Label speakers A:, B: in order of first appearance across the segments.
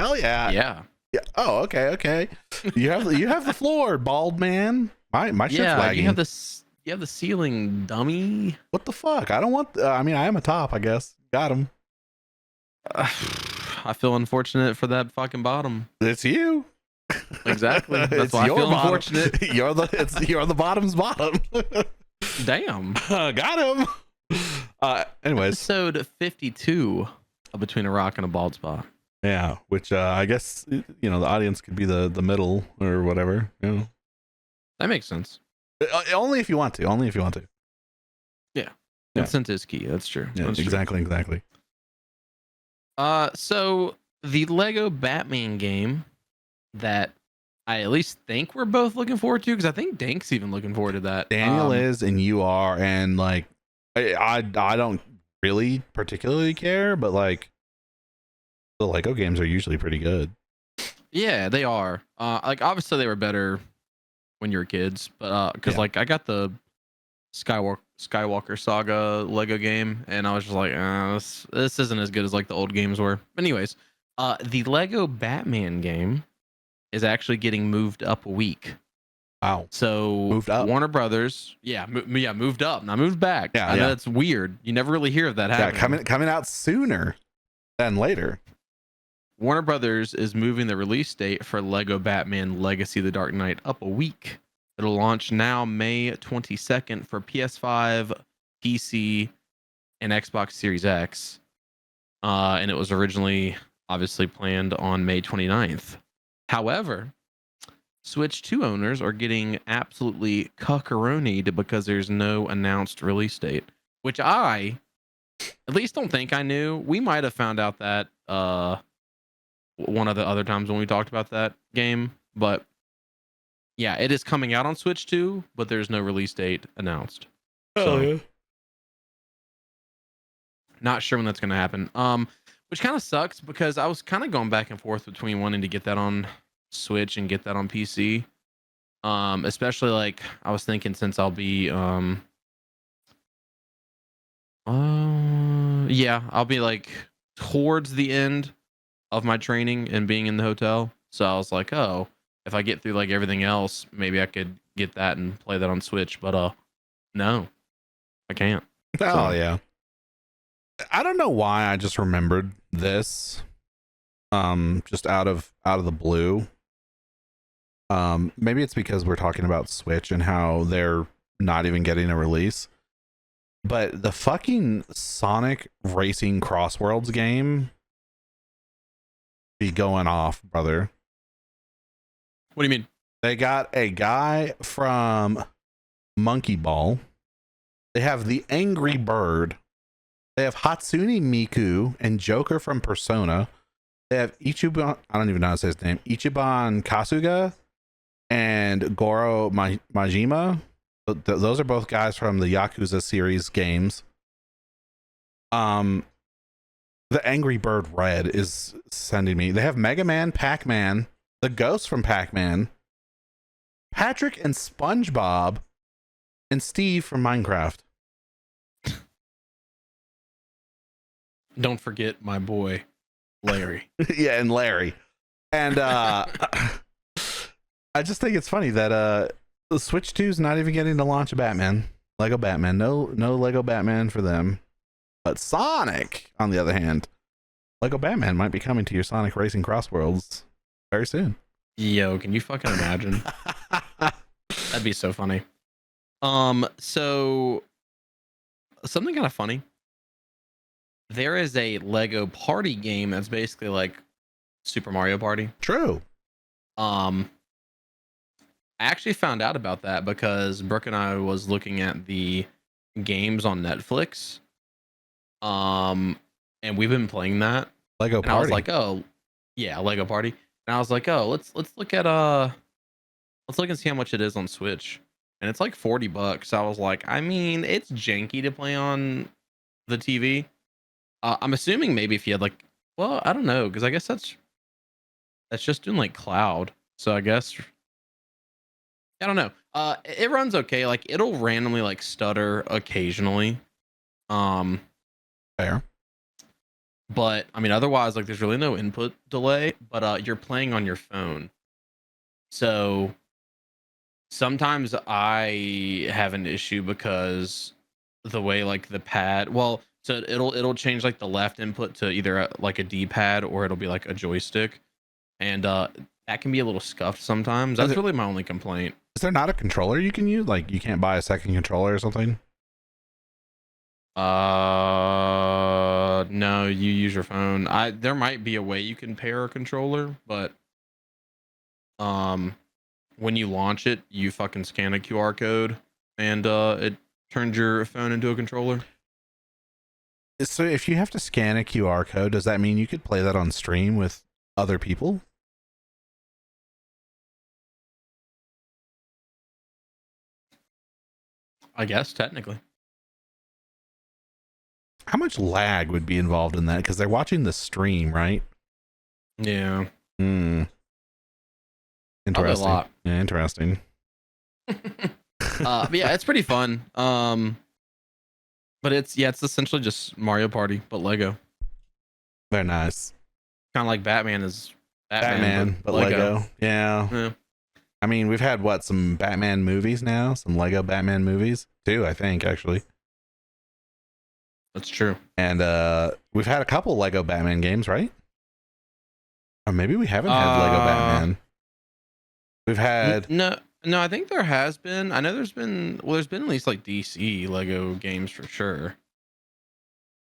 A: Hell yeah.
B: Yeah.
A: Yeah. Oh, okay. You have the floor, bald man. My shit's lagging.
B: You have the ceiling, dummy.
A: What the fuck? I don't want. I mean, I am a top, I guess. Got him.
B: I feel unfortunate for that fucking bottom.
A: It's you.
B: Exactly. That's
A: It's
B: why I
A: your
B: feel
A: bottom.
B: unfortunate.
A: You're the bottom's bottom.
B: Damn.
A: Got him. Anyways,
B: Episode 52 of Between a Rock and a Bald Spot.
A: yeah, which I guess the audience could be the middle or whatever.
B: That makes sense.
A: Only if you want to.
B: Yeah.
A: Yeah.
B: Consent is key. That's true.
A: Yeah,
B: That's
A: exactly.
B: True. So the Lego Batman game that I at least think we're both looking forward to, because I think Dank's even looking forward to that.
A: Daniel is, and you are, and like I don't really particularly care, but like the Lego games are usually pretty good.
B: Yeah, they are. Like obviously they were better when you were kids, but because like I got the Skywalker Saga Lego game, and I was just like, this isn't as good as like the old games were. But anyways, the Lego Batman game is actually getting moved up a week.
A: Wow.
B: So
A: Moved up.
B: Warner Brothers, moved up, not moved back.
A: Yeah,
B: I know that's weird. You never really hear of that happening.
A: Yeah, coming out sooner than later.
B: Warner Brothers is moving the release date for Lego Batman Legacy of the Dark Knight up a week. It'll launch now May 22nd for PS5, PC, and Xbox Series X. And it was originally obviously planned on May 29th. However, Switch 2 owners are getting absolutely cuckaronied because there's no announced release date, which I at least don't think I knew. We might have found out that one of the other times when we talked about that game, but yeah, it is coming out on Switch 2, but there's no release date announced. So, not sure when that's going to happen. Which kind of sucks because I was kind of going back and forth between wanting to get that on Switch and get that on PC. Especially like I was thinking since I'll be I'll be like towards the end of my training and being in the hotel. So I was like, oh, if I get through like everything else, maybe I could get that and play that on Switch. But no, I can't.
A: Oh yeah. I don't know why I just remembered this. Just out of the blue. Maybe it's because we're talking about Switch and how they're not even getting a release. But the fucking Sonic Racing Crossworlds game be going off, brother.
B: What do you mean?
A: They got a guy from Monkey Ball. They have the Angry Bird. They have Hatsune Miku and Joker from Persona. They have Ichiban, I don't even know how to say his name, Ichiban Kasuga and Goro Majima. Those are both guys from the Yakuza series games. The Angry Bird Red is sending me. They have Mega Man, Pac-Man, the Ghost from Pac-Man, Patrick and SpongeBob, and Steve from Minecraft.
B: Don't forget my boy, Larry.
A: Yeah, and Larry. And I just think it's funny that the Switch 2 is not even getting to launch a Batman. Lego Batman. No Lego Batman for them. But Sonic, on the other hand, Lego Batman might be coming to your Sonic Racing Crossworlds very soon.
B: Yo, can you fucking imagine? That'd be so funny. So something kind of funny. There is a Lego party game that's basically like Super Mario Party.
A: True.
B: I actually found out about that because Brooke and I was looking at the games on Netflix. And we've been playing that.
A: Lego Party.
B: I was like, oh, yeah, Lego Party. And I was like, oh, let's look at let's look and see how much it is on Switch. And it's like $40. I was like, I mean, it's janky to play on the TV. I'm assuming maybe if you had like, well, I don't know, because I guess that's just doing like cloud. So I guess I don't know. It runs okay. Like it'll randomly like stutter occasionally.
A: Fair.
B: But I mean, otherwise, like, there's really no input delay. But you're playing on your phone, so sometimes I have an issue because the way like the pad, well, so it'll change like the left input to either like a D-pad or it'll be like a joystick, and that can be a little scuffed sometimes.
A: Is,
B: That's really my only complaint.
A: is there not a controller you can use? Like you can't buy a second controller or something?
B: No, you use your phone. There might be a way you can pair a controller, but um when you launch it, you fucking scan a QR code and it turns your phone into a controller.
A: So if you have to scan a QR code, does that mean you could play that on stream with other people?
B: I guess technically.
A: How much lag would be involved in that? Because they're watching the stream, right?
B: Yeah.
A: Hmm.
B: Probably a
A: Interesting.
B: lot.
A: Yeah, interesting.
B: But yeah, it's pretty fun. But it's essentially just Mario Party but Lego.
A: Very nice.
B: Kind of like Batman is
A: Batman, but Lego. Yeah.
B: Yeah.
A: I mean, we've had some Batman movies now, some Lego Batman movies too, I think, actually.
B: That's true.
A: And we've had a couple Lego Batman games, right? Or maybe we haven't had Lego Batman. We've had
B: no, I think there has been. I know there's been at least like DC Lego games for sure.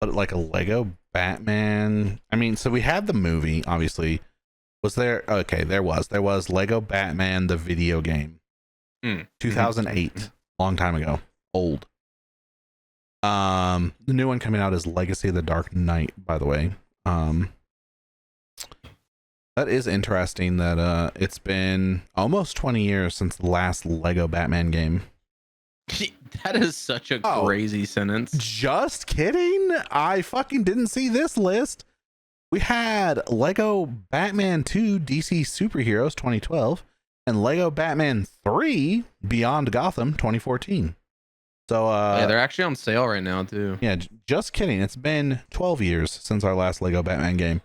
A: but like a Lego Batman. I mean, so we had the movie, obviously. Was there? Okay, there was Lego Batman the video game. 2008, long time ago. Old. The new one coming out is Legacy of the Dark Knight, by the way. That is interesting that it's been almost 20 years since the last Lego Batman game.
B: That is such a crazy sentence.
A: Just kidding. I fucking didn't see this list. We had Lego Batman 2 DC Superheroes 2012 and Lego Batman 3 Beyond Gotham 2014. So
B: yeah, they're actually on sale right now too.
A: Yeah, just kidding. It's been 12 years since our last Lego Batman game,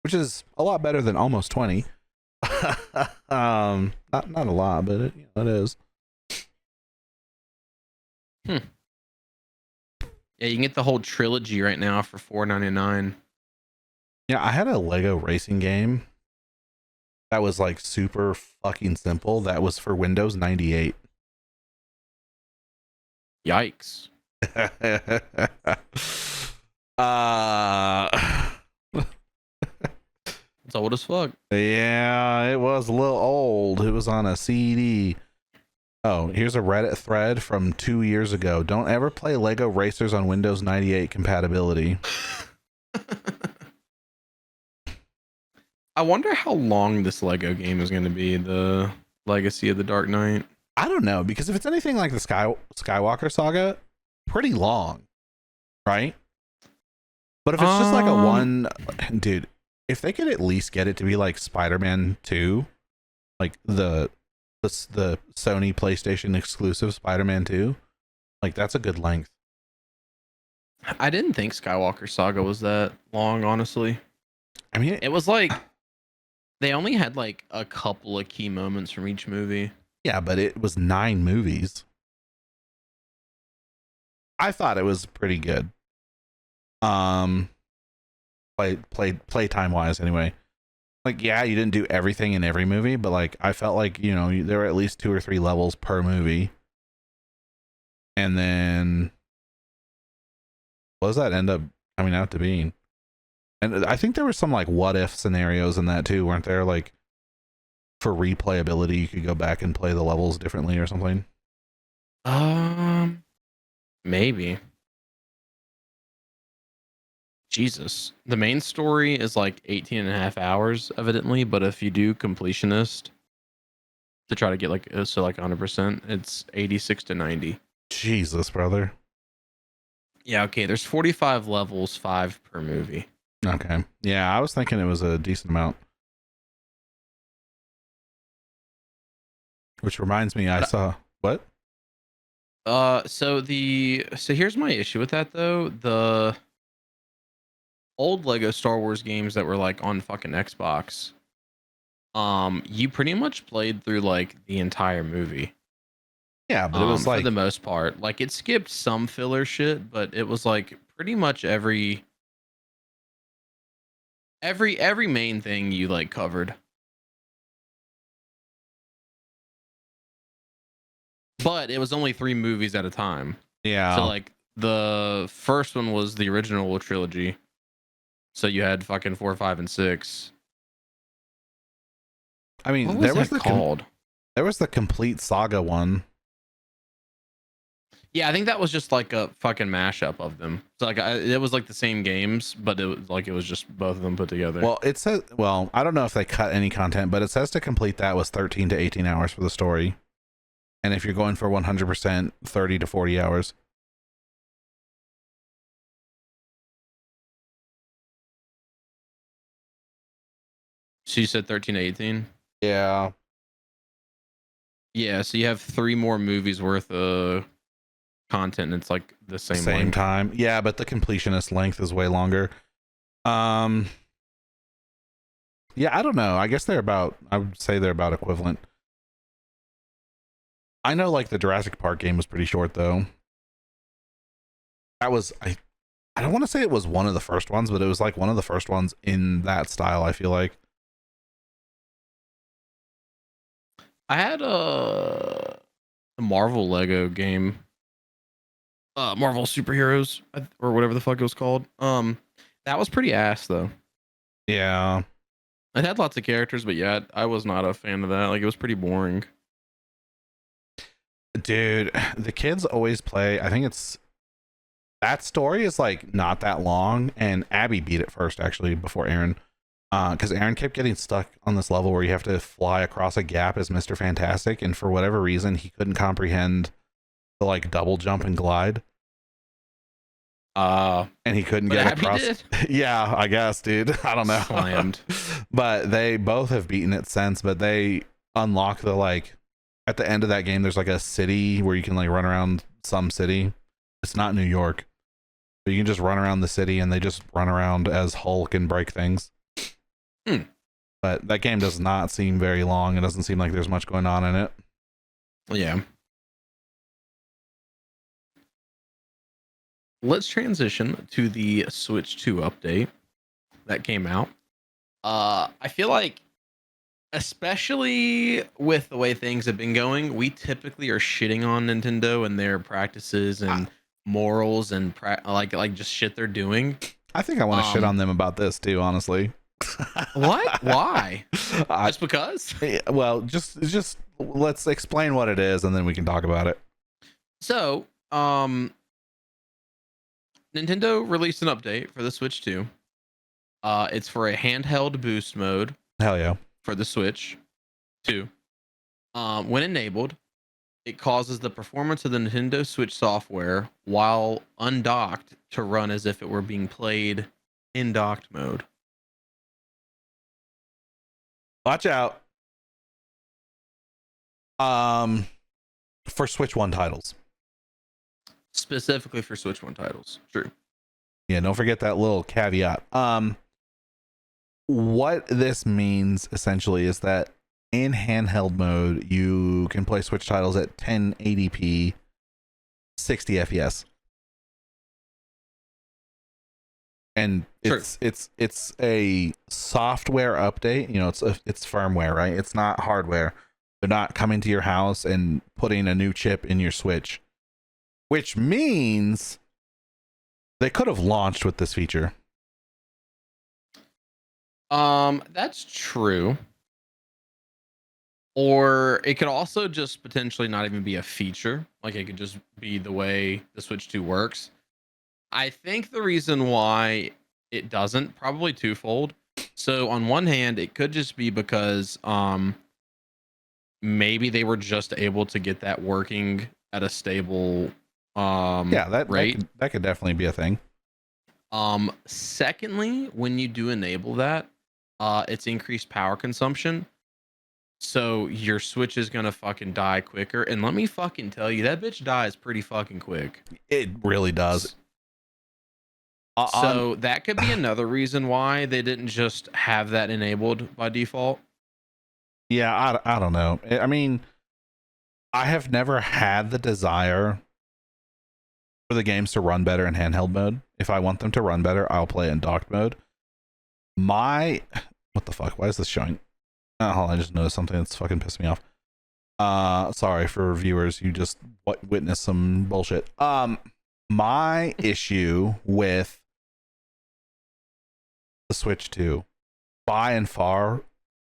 A: which is a lot better than almost 20. Not a lot, but it is.
B: Yeah, you can get the whole trilogy right now for $4.99.
A: Yeah, I had a Lego racing game that was like super fucking simple. That was for Windows 98.
B: Yikes. It's old as fuck.
A: Yeah, it was a little old. It was on a CD. Oh, here's a Reddit thread from 2 years ago. Don't ever play Lego Racers on Windows 98 compatibility.
B: I wonder how long this Lego game is going to be, the Legacy of the Dark Knight.
A: I don't know, because if it's anything like the Skywalker saga, pretty long, right? But if it's just like a one, dude, if they could at least get it to be like Spider-Man 2, like the Sony PlayStation exclusive Spider-Man 2, like that's a good length.
B: I didn't think Skywalker Saga was that long, honestly.
A: I mean,
B: it was like they only had like a couple of key moments from each movie.
A: Yeah, but it was 9 movies. I thought it was pretty good. Playtime wise anyway. Like, yeah, you didn't do everything in every movie, but like I felt like, there were at least 2 or 3 levels per movie. And then what does that end up coming out to being? And I think there were some like what if scenarios in that too, weren't there? Like for replayability, you could go back and play the levels differently or something.
B: Maybe. Jesus. The main story is like 18 and a half hours, evidently, but if you do completionist to try to get like 100%, it's 86 to 90.
A: Jesus, brother.
B: Yeah, okay. There's 45 levels, 5 per movie.
A: Okay. Yeah, I was thinking it was a decent amount. Which reminds me, I saw what?
B: So here's my issue with that though. old Lego Star Wars games that were like on fucking Xbox, you pretty much played through like the entire movie.
A: Yeah, but it was
B: For
A: like,
B: the most part, like it skipped some filler shit, but it was like pretty much every main thing you like covered. But it was only 3 movies at a time. So
A: yeah.
B: like the first one was the original trilogy. So you had fucking 4, 5, and 6.
A: I
B: What
A: mean,
B: was that called?
A: there was the complete saga one.
B: Yeah, I think that was just like a fucking mashup of them. So like it was like the same games, but it was just both of them put together.
A: Well, it says, well, I don't know if they cut any content, but it says to complete that was 13 to 18 hours for the story. And if you're going for 100%, 30 to 40 hours.
B: So you said 13 to 18?
A: Yeah.
B: Yeah, so you have 3 more movies worth of content, and it's like the same length.
A: Time. Yeah, but the completionist length is way longer. Yeah, I don't know. I guess I would say they're about equivalent. I know like the Jurassic Park game was pretty short though. That was I don't want to say it was one of the first ones, but it was like one of the first ones in that style, I feel like.
B: I had a Marvel Lego game, Marvel Superheroes or whatever the fuck it was called. That was pretty ass though.
A: Yeah.
B: It had lots of characters, but yeah, I was not a fan of that. Like it was pretty boring.
A: Dude, the kids always play. I think it's that story is like not that long, and Abby beat it first actually before Aaron. Because Aaron kept getting stuck on this level where you have to fly across a gap as Mr. Fantastic, and for whatever reason, he couldn't comprehend the like double jump and glide. And he couldn't get
B: Abby
A: across.
B: did?
A: Yeah, I guess, dude. I don't know.
B: Slammed.
A: But they both have beaten it since. But they unlock the like at the end of that game. There's like a city where you can like run around some city. It's not New York, but you can just run around the city, and they just run around as Hulk and break things. But that game does not seem very long. It doesn't seem like there's much going on in it.
B: Yeah. Let's transition to the Switch 2 update that came out. I feel like, especially with the way things have been going, we typically are shitting on Nintendo and their practices and morals and like just shit they're doing.
A: I think I want to shit on them about this too, honestly.
B: What? Why? Just because?
A: Well, just let's explain what it is, and then we can talk about it.
B: So, Nintendo released an update for the Switch 2. It's for a handheld boost mode.
A: Hell yeah.
B: For the Switch 2. When enabled, it causes the performance of the Nintendo Switch software while undocked to run as if it were being played in docked mode.
A: Watch out. For Switch 1 titles.
B: Specifically for Switch 1 titles. True.
A: Yeah, don't forget that little caveat. What this means essentially is that in handheld mode, you can play Switch titles at 1080p, 60 FPS. And it's a software update. You know, it's firmware, right? It's not hardware. They're not coming to your house and putting a new chip in your Switch, which means they could have launched with this feature.
B: That's true. Or it could also just potentially not even be a feature. Like it could just be the way the Switch 2 works. I think the reason why it doesn't, probably twofold. So on one hand, it could just be because maybe they were just able to get that working at a stable rate.
A: That could definitely be a thing.
B: Secondly, when you do enable that, it's increased power consumption. So your Switch is gonna fucking die quicker. And let me fucking tell you, that bitch dies pretty fucking quick.
A: It really does.
B: So that could be another reason why they didn't just have that enabled by default.
A: Yeah, I don't know. I mean, I have never had the desire for the games to run better in handheld mode. If I want them to run better, I'll play in docked mode. What the fuck? Why is this showing? Oh, hold on, I just noticed something that's fucking pissed me off. Sorry for viewers, you just witnessed some bullshit. My issue with the Switch 2 by and far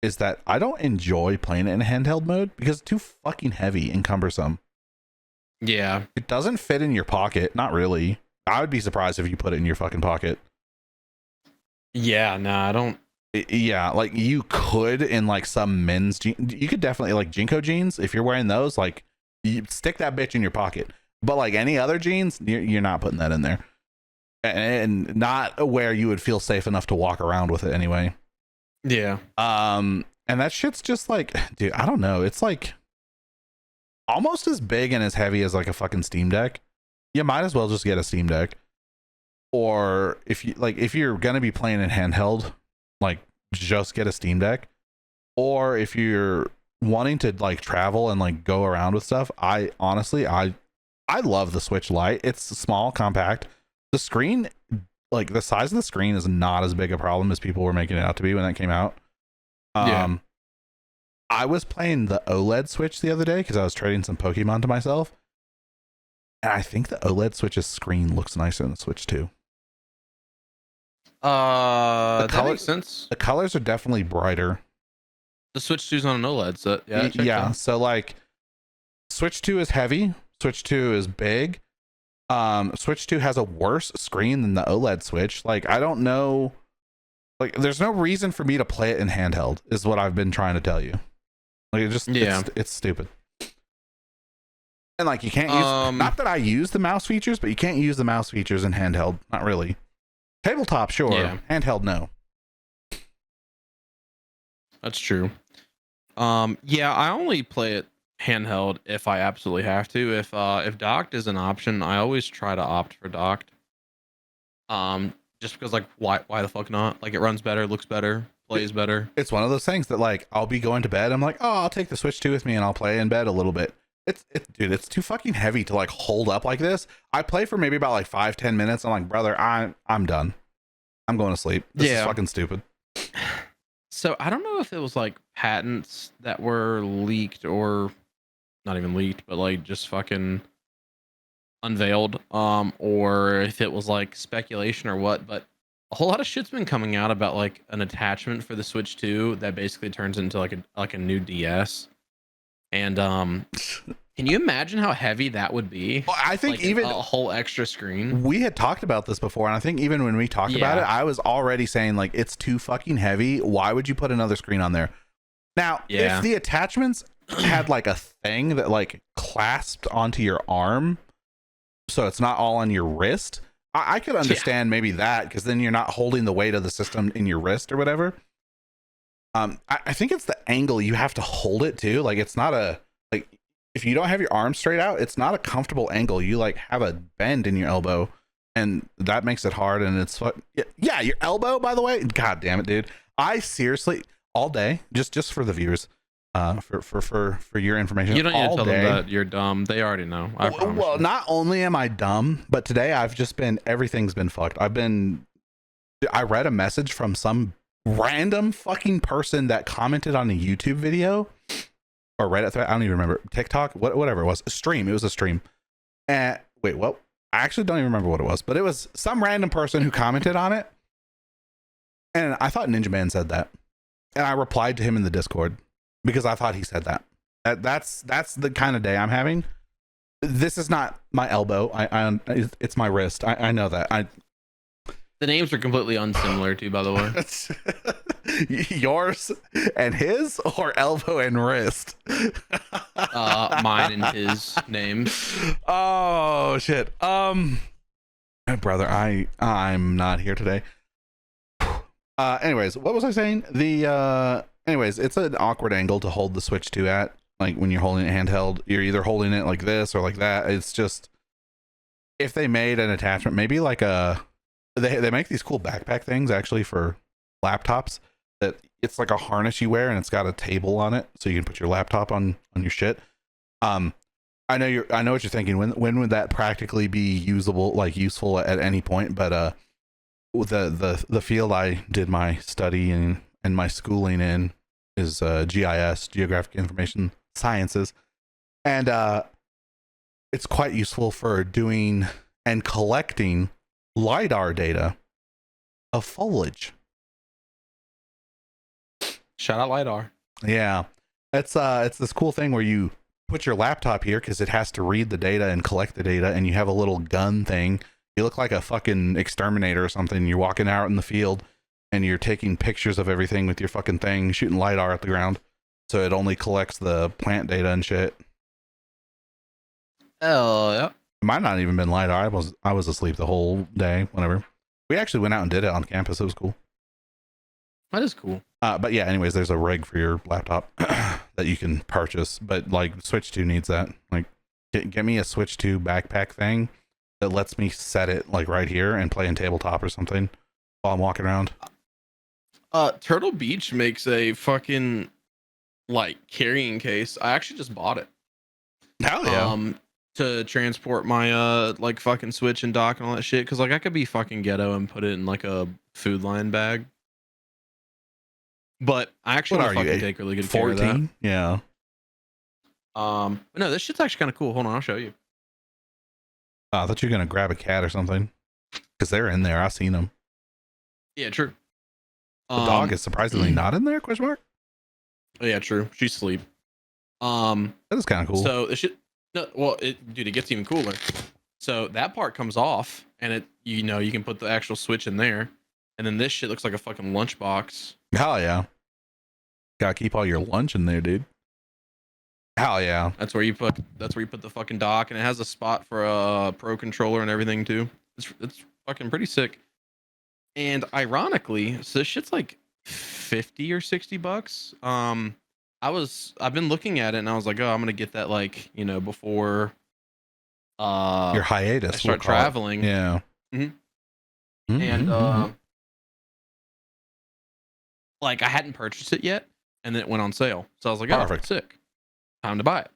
A: is that I don't enjoy playing it in handheld mode because it's too fucking heavy and cumbersome.
B: Yeah.
A: It doesn't fit in your pocket. Not really. I would be surprised if you put it in your fucking pocket.
B: Yeah, no, I don't.
A: Yeah, like you could in like some men's you could definitely like Jinko jeans, if you're wearing those, like you stick that bitch in your pocket. But like any other jeans, you're not putting that in there. And not where you would feel safe enough to walk around with it anyway.
B: Yeah.
A: And that shit's just like, dude, I don't know. It's like almost as big and as heavy as like a fucking Steam Deck. You might as well just get a Steam Deck. Or if you're gonna be playing in handheld, like just get a Steam Deck. Or if you're wanting to like travel and like go around with stuff, I honestly love the Switch Lite. It's small, compact. The screen, like the size of the screen is not as big a problem as people were making it out to be when that came out.
B: Yeah.
A: I was playing the OLED Switch the other day because I was trading some Pokemon to myself. And I think the OLED Switch's screen looks nicer than the Switch 2.
B: That makes sense.
A: The colors are definitely brighter.
B: The Switch 2's on an OLED, so
A: yeah. So like Switch 2 is heavy, Switch 2 is big. Switch 2 has a worse screen than the OLED Switch. Like I don't know, like there's no reason for me to play it in handheld is what I've been trying to tell you. Like it just it's stupid. And like you can't use, not that I use the mouse features, but you can't use the mouse features in handheld. Not really. Tabletop, sure.
B: Yeah.
A: Handheld, no.
B: That's true. Yeah, I only play it handheld if I absolutely have to. If docked is an option, I always try to opt for docked. Just because like why the fuck not? Like it runs better, looks better, plays better.
A: It's one of those things that like I'll be going to bed, I'm like, oh, I'll take the Switch 2 with me and I'll play in bed a little bit. Dude, it's too fucking heavy to like hold up like this. I play for maybe about like 5-10 minutes. I'm like, brother, I'm done. I'm going to sleep. This is fucking stupid.
B: So I don't know if it was like patents that were leaked or not even leaked, but like just fucking unveiled, or if it was like speculation or what, but a whole lot of shit's been coming out about like an attachment for the Switch 2 that basically turns into like a new DS. And can you imagine how heavy that would be?
A: Well, I think
B: like
A: even
B: a whole extra screen.
A: We had talked about this before, and I think even when we talked about it, I was already saying like it's too fucking heavy. Why would you put another screen on there? Now, if the attachments had like a thing that like clasped onto your arm, so it's not all on your wrist, I could understand maybe that, because then you're not holding the weight of the system in your wrist or whatever. I think it's the angle you have to hold it to. Like it's not a, like if you don't have your arm straight out, it's not a comfortable angle. You like have a bend in your elbow, and that makes it hard. And it's yeah, your elbow, by the way. God damn it, dude. I seriously all day, just for the viewers, for your information.
B: You don't need to tell
A: day,
B: them that you're dumb. They already know. I promise.
A: Well, not only am I dumb, but today I've just been, everything's been fucked. I read a message from some random fucking person that commented on a YouTube video or Reddit thread. I don't even remember. TikTok, whatever it was. A stream. It was a stream. And wait, what? I actually don't even remember what it was, but it was some random person who commented on it. And I thought Ninjahitman said that. And I replied to him in the Discord because I thought he said that. That's the kind of day I'm having. This is not my elbow. It's my wrist. I know that.
B: The names are completely unsimilar too, by the way.
A: Yours and his, or elbow and wrist?
B: Mine and his names.
A: Oh shit. Brother, I'm not here today. Anyways, what was I saying? Anyways, it's an awkward angle to hold the Switch 2 at. Like when you're holding it handheld, you're either holding it like this or like that. It's just, if they made an attachment, maybe like a they make these cool backpack things actually for laptops that it's like a harness you wear and it's got a table on it so you can put your laptop on your shit. I know what you're thinking. When would that practically be usable, like useful at any point? But the field I did my study and my schooling in is GIS, Geographic Information Sciences, and it's quite useful for doing and collecting LiDAR data of foliage.
B: Shout out LiDAR.
A: Yeah, it's this cool thing where you put your laptop here because it has to read the data and collect the data, and you have a little gun thing. You look like a fucking exterminator or something. You're walking out in the field and you're taking pictures of everything with your fucking thing, shooting LiDAR at the ground, so it only collects the plant data and shit.
B: Oh yeah.
A: It might not even been LiDAR. I was asleep the whole day. Whatever. We actually went out and did it on campus. It was cool.
B: That is cool.
A: But yeah, anyways, there's a rig for your laptop that you can purchase, but like Switch 2 needs that. Like, get me a Switch 2 backpack thing that lets me set it like right here and play in tabletop or something while I'm walking around.
B: Turtle Beach makes a fucking like carrying case. I actually just bought it.
A: Hell yeah.
B: To transport my like fucking Switch and dock and all that shit, because like I could be fucking ghetto and put it in like a Food Lion bag. But I actually want to fucking take really good care of that.
A: 14? Yeah.
B: No, this shit's actually kind of cool. Hold on, I'll show you.
A: I thought you were gonna grab a cat or something, because they're in there. I've seen them.
B: Yeah, true.
A: The dog is surprisingly not in there? Question mark.
B: Oh, yeah, true. She's asleep.
A: That is kind of cool.
B: So it should. No, well, dude, it gets even cooler. So that part comes off, and it, you know, you can put the actual Switch in there, and then this shit looks like a fucking lunchbox.
A: Hell yeah. Gotta keep all your lunch in there, dude. Hell yeah.
B: That's where you put the fucking dock, and it has a spot for a Pro controller and everything too. It's fucking pretty sick. And ironically, so this shit's like 50 or 60 bucks. I've been looking at it and I was like, oh, I'm gonna get that, like, you know, before
A: your hiatus.
B: I start traveling.
A: Yeah.
B: Mm-hmm. And like I hadn't purchased it yet, and then it went on sale. So I was like, oh, perfect, sick. Time to buy it.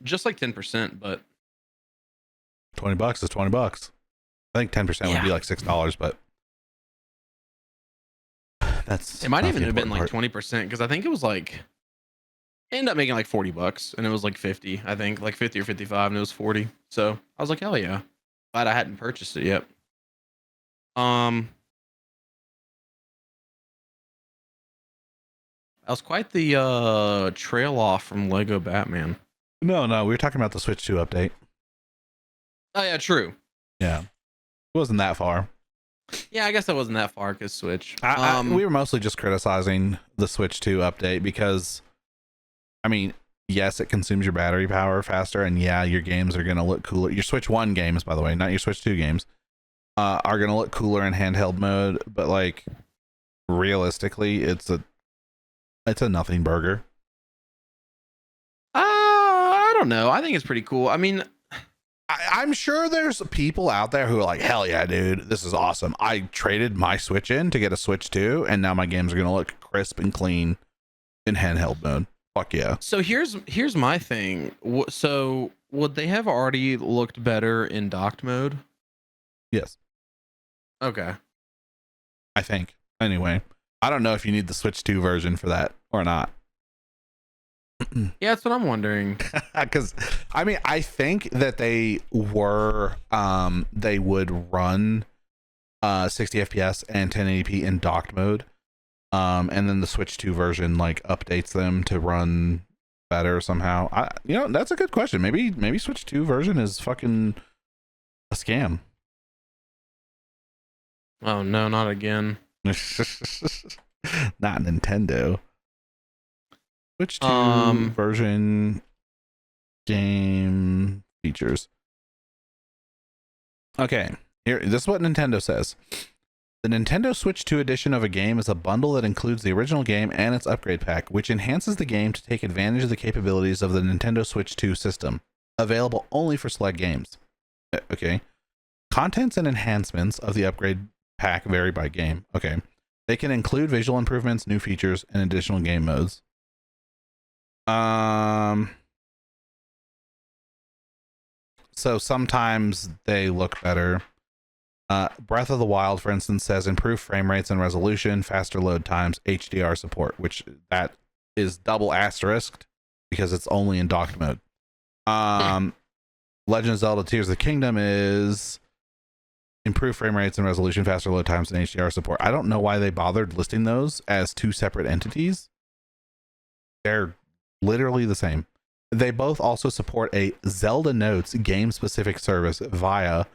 B: Just like 10%, but
A: $20 is $20. I think 10% would be like $6, but that's,
B: it might even have been like 20%, because I think it was like, ended up making like $40, and it was like 50, I think, like 50 or 55, and it was 40. So I was like, hell yeah. Glad I hadn't purchased it yet. That was quite the trail off from Lego Batman.
A: No, we were talking about the Switch 2 update.
B: Oh yeah, true.
A: Yeah. It wasn't that far.
B: Yeah, I guess that wasn't that far because Switch.
A: We were mostly just criticizing the Switch 2 update because, I mean, yes, it consumes your battery power faster, and yeah, your games are going to look cooler. Your Switch 1 games, by the way, not your Switch 2 games, are going to look cooler in handheld mode, but like, realistically, it's a nothing burger.
B: I don't know. I think it's pretty cool. I mean,
A: I'm sure there's people out there who are like, hell yeah, dude, this is awesome. I traded my Switch in to get a Switch 2, and now my games are going to look crisp and clean in handheld mode. Fuck yeah.
B: So here's my thing. So would they have already looked better in docked mode?
A: Yes.
B: Okay.
A: I think. Anyway, I don't know if you need the Switch 2 version for that or not.
B: Yeah, that's what I'm wondering.
A: Because I mean, I think that they would run 60 FPS and 1080p in docked mode, and then the Switch 2 version like updates them to run better somehow. That's a good question. Maybe Switch 2 version is fucking a scam.
B: Oh no, not again.
A: Not Nintendo. Switch 2 version game features. Okay, here, this is what Nintendo says. The Nintendo Switch 2 edition of a game is a bundle that includes the original game and its upgrade pack, which enhances the game to take advantage of the capabilities of the Nintendo Switch 2 system. Available only for select games. Okay. Contents and enhancements of the upgrade pack vary by game. Okay. They can include visual improvements, new features, and additional game modes. So sometimes they look better. Breath of the Wild, for instance, says improved frame rates and resolution, faster load times, HDR support, which that is double asterisked because it's only in docked mode. Legend of Zelda Tears of the Kingdom is improved frame rates and resolution, faster load times, and HDR support. I don't know why they bothered listing those as two separate entities. They're literally the same. They both also support a Zelda Notes game-specific service via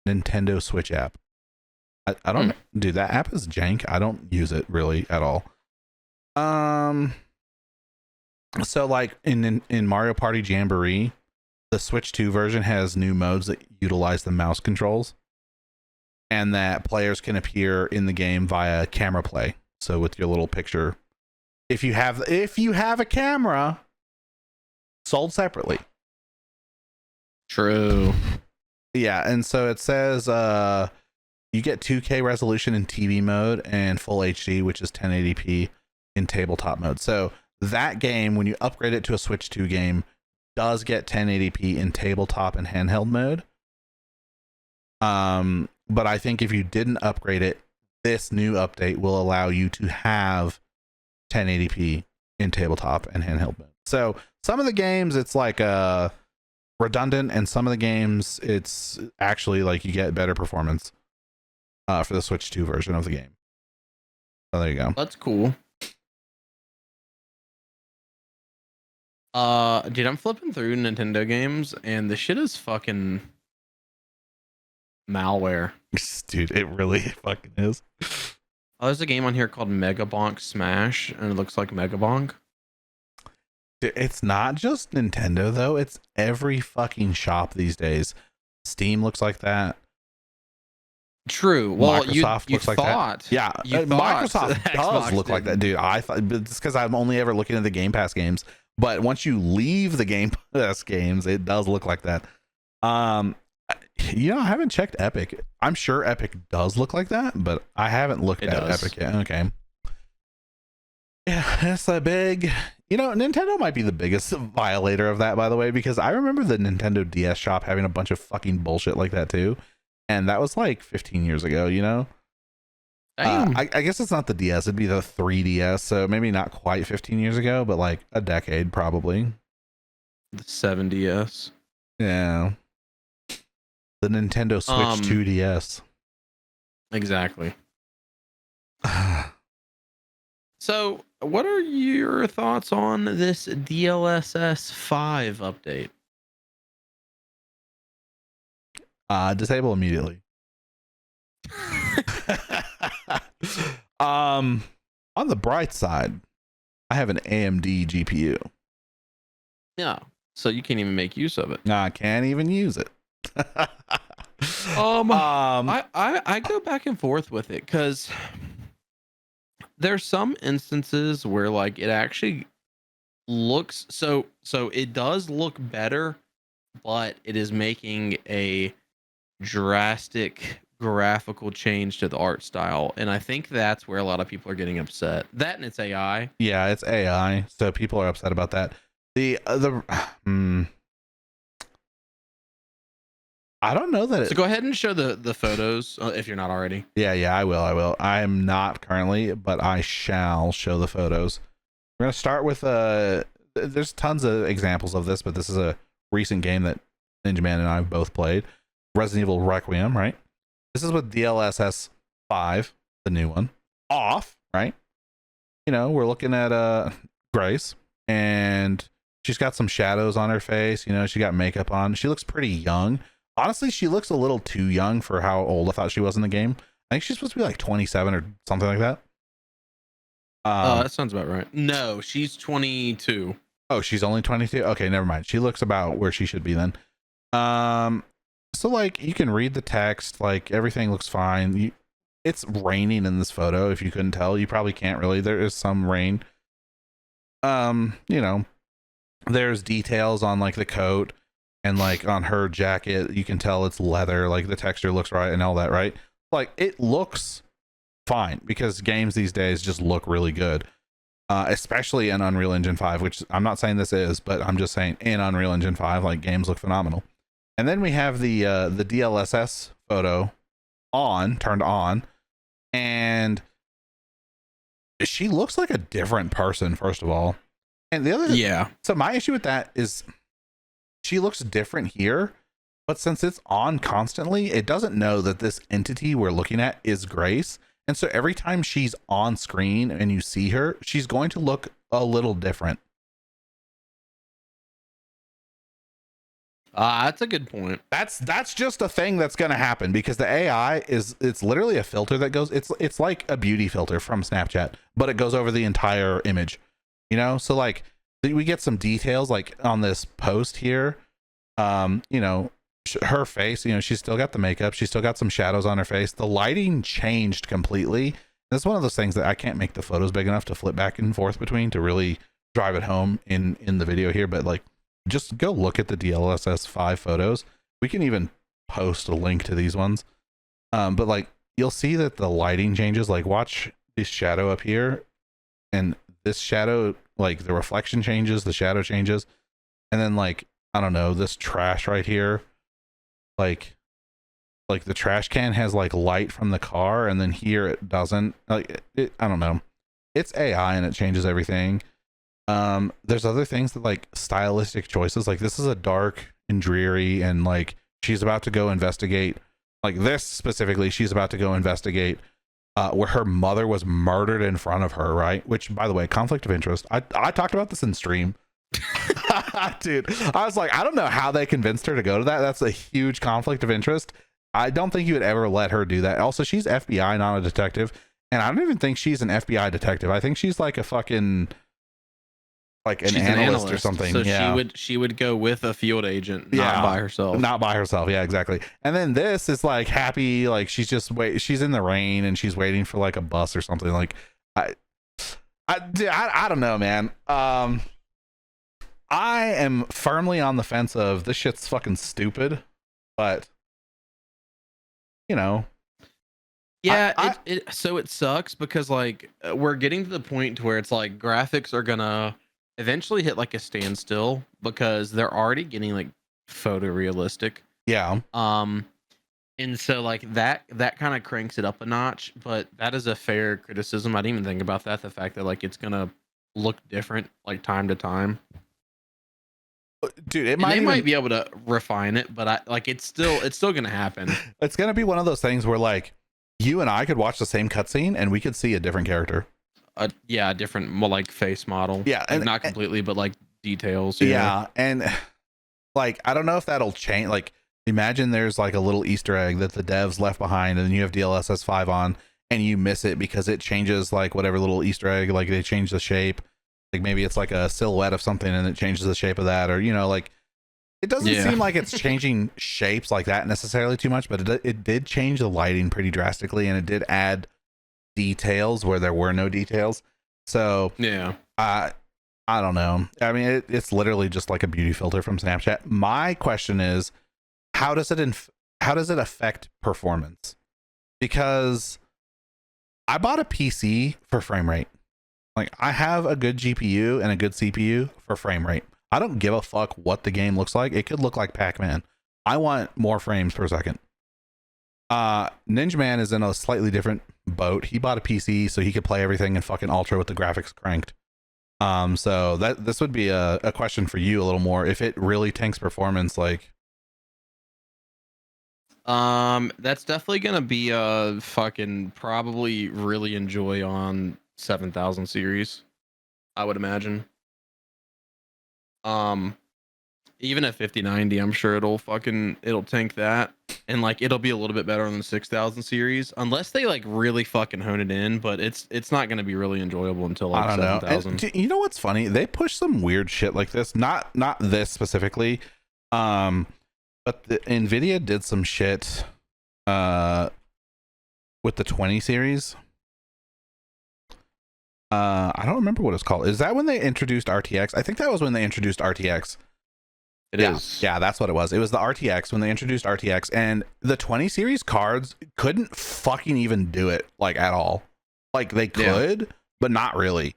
A: Nintendo Switch app. I don't dude, that app is jank. I don't use it really at all. So like in Mario Party Jamboree, the Switch 2 version has new modes that utilize the mouse controls, and that players can appear in the game via camera play. So with your little picture, if you have a camera, sold separately.
B: True.
A: Yeah, and so it says you get 2K resolution in TV mode and full HD, which is 1080p in tabletop mode. So that game, when you upgrade it to a Switch 2 game, does get 1080p in tabletop and handheld mode. But I think if you didn't upgrade it, this new update will allow you to have 1080p in tabletop and handheld mode. So some of the games it's like redundant, and some of the games it's actually like you get better performance for the Switch 2 version of the game. So there you go.
B: That's cool. Dude, I'm flipping through Nintendo games and the shit is fucking malware.
A: Dude, it really fucking is.
B: Oh, there's a game on here called Mega Bonk Smash, and it looks like Mega Bonk.
A: It's not just Nintendo though, it's every fucking shop these days. Steam looks like that.
B: True. Well,
A: Microsoft looks like that. Yeah, Microsoft does look like that, dude. I thought it's because I'm only ever looking at the Game Pass games, but once you leave the Game Pass games, it does look like that. I haven't checked Epic. I'm sure Epic does look like that, but I haven't looked at Epic yet. Okay. Yeah, that's a big. Nintendo might be the biggest violator of that, by the way, because I remember the Nintendo DS shop having a bunch of fucking bullshit like that too. And that was like 15 years ago, I guess it's not the DS, it'd be the 3DS. So maybe not quite 15 years ago, but like a decade probably.
B: The 7DS.
A: Yeah. The Nintendo Switch 2DS.
B: Exactly. So, what are your thoughts on this DLSS 5 update?
A: Disable immediately. On the bright side, I have an AMD GPU.
B: Yeah, so you can't even make use of it.
A: No, I can't even use it.
B: I go back and forth with it because there's some instances where like it actually looks so it does look better, but it is making a drastic graphical change to the art style, and I think that's where a lot of people are getting upset. That and it's AI.
A: Yeah, it's AI, so people are upset about that. I don't know that.
B: So go ahead and show the photos if you're not already.
A: Yeah, I will. I am not currently, but I shall show the photos. We're gonna start with there's tons of examples of this, but this is a recent game that Ninjahitman and I have both played. Resident Evil Requiem, right? This is with DLSS 5, the new one, off, right? We're looking at Grace, and she's got some shadows on her face. She got makeup on. She looks pretty young. Honestly, she looks a little too young for how old I thought she was in the game. I think she's supposed to be like 27 or something like that.
B: That sounds about right. No, she's 22.
A: Oh, she's only 22? Okay, never mind. She looks about where she should be then. So like you can read the text, like everything looks fine. It's raining in this photo. If you couldn't tell, you probably can't really. There is some rain. There's details on like the coat and like on her jacket, you can tell it's leather, like the texture looks right and all that, right? Like it looks fine because games these days just look really good. Especially in Unreal Engine 5, which I'm not saying this is, but I'm just saying in Unreal Engine 5, like games look phenomenal. And then we have the DLSS photo turned on, and she looks like a different person, first of all. And the other,
B: yeah.
A: So my issue with that is she looks different here, but since it's on constantly, it doesn't know that this entity we're looking at is Grace. And so every time she's on screen and you see her, she's going to look a little different.
B: That's a good point.
A: That's just a thing that's going to happen because the AI it's literally a filter that goes, it's like a beauty filter from Snapchat, but it goes over the entire image, you know? So like we get some details like on this post here, you know, her face, you know, she's still got the makeup, she's still got some shadows on her face. The lighting changed completely. That's one of those things that I can't make the photos big enough to flip back and forth between to really drive it home in the video here, but like just go look at the DLSS 5 photos. We can even post a link to these ones, but like you'll see that the lighting changes. Like watch this shadow up here, and this shadow, like the reflection changes, the shadow changes, and then like I don't know, this trash right here, like the trash can has like light from the car, and then here it doesn't. Like I don't know, it's AI and it changes everything. There's other things that like stylistic choices, like this is a dark and dreary, and like she's about to go investigate, like this specifically, she's about to go investigate where her mother was murdered in front of her, right? Which, by the way, conflict of interest. I talked about this in stream. Dude, I was like, I don't know how they convinced her to go to that. That's a huge conflict of interest. I don't think you would ever let her do that. Also, she's FBI, not a detective, and I don't even think she's an FBI detective. I think she's like a fucking like an analyst or something.
B: So
A: yeah.
B: she would go with a field agent, not by herself.
A: Not by herself. Yeah, exactly. And then this is like happy, like she's just she's in the rain and she's waiting for like a bus or something. Like I don't know, man. I am firmly on the fence of this shit's fucking stupid, but you know.
B: Yeah, so it sucks because like we're getting to the point to where it's like graphics are gonna eventually hit like a standstill because they're already getting like photorealistic.
A: Yeah.
B: And so like that kind of cranks it up a notch, but that is a fair criticism. I didn't even think about that. The fact that like it's gonna look different like time to time.
A: Dude,
B: they might be able to refine it, but it's still gonna happen.
A: It's gonna be one of those things where like you and I could watch the same cutscene and we could see a different character.
B: Yeah, different, more like face model.
A: Yeah,
B: like,
A: and
B: not completely, but like details.
A: Yeah, and like I don't know if that'll change. Like, imagine there's like a little Easter egg that the devs left behind, and then you have DLSS 5 on, and you miss it because it changes like whatever little Easter egg. Like they change the shape. Like maybe it's like a silhouette of something, and it changes the shape of that, or you know, like it doesn't seem like it's changing shapes like that necessarily too much, but it did change the lighting pretty drastically, and it did add details where there were no details. So
B: yeah,
A: I don't know. I mean, it's literally just like a beauty filter from Snapchat. My question is, how does it affect performance? Because I bought a PC for frame rate. Like I have a good GPU and a good CPU for frame rate. I don't give a fuck what the game looks like. It could look like Pac-Man. I want more frames per second. Ninjahitman is in a slightly different boat. He bought a PC so he could play everything in fucking ultra with the graphics cranked. So this would be a question for you a little more. If it really tanks performance, like
B: that's definitely gonna be a fucking probably really enjoy on 7000 series, I would imagine. Even at 5090, I'm sure it'll tank that, and like it'll be a little bit better than the 6000 series, unless they like really fucking hone it in. But it's not going to be really enjoyable until like 7000.
A: You know what's funny? They push some weird shit like this. Not this specifically, but Nvidia did some shit with the 20 series. I don't remember what it's called. Is that when they introduced RTX? I think that was when they introduced RTX.
B: It is.
A: Yeah, that's what it was. It was the RTX when they introduced RTX, and the 20 series cards couldn't fucking even do it like at all. Like they could, but not really.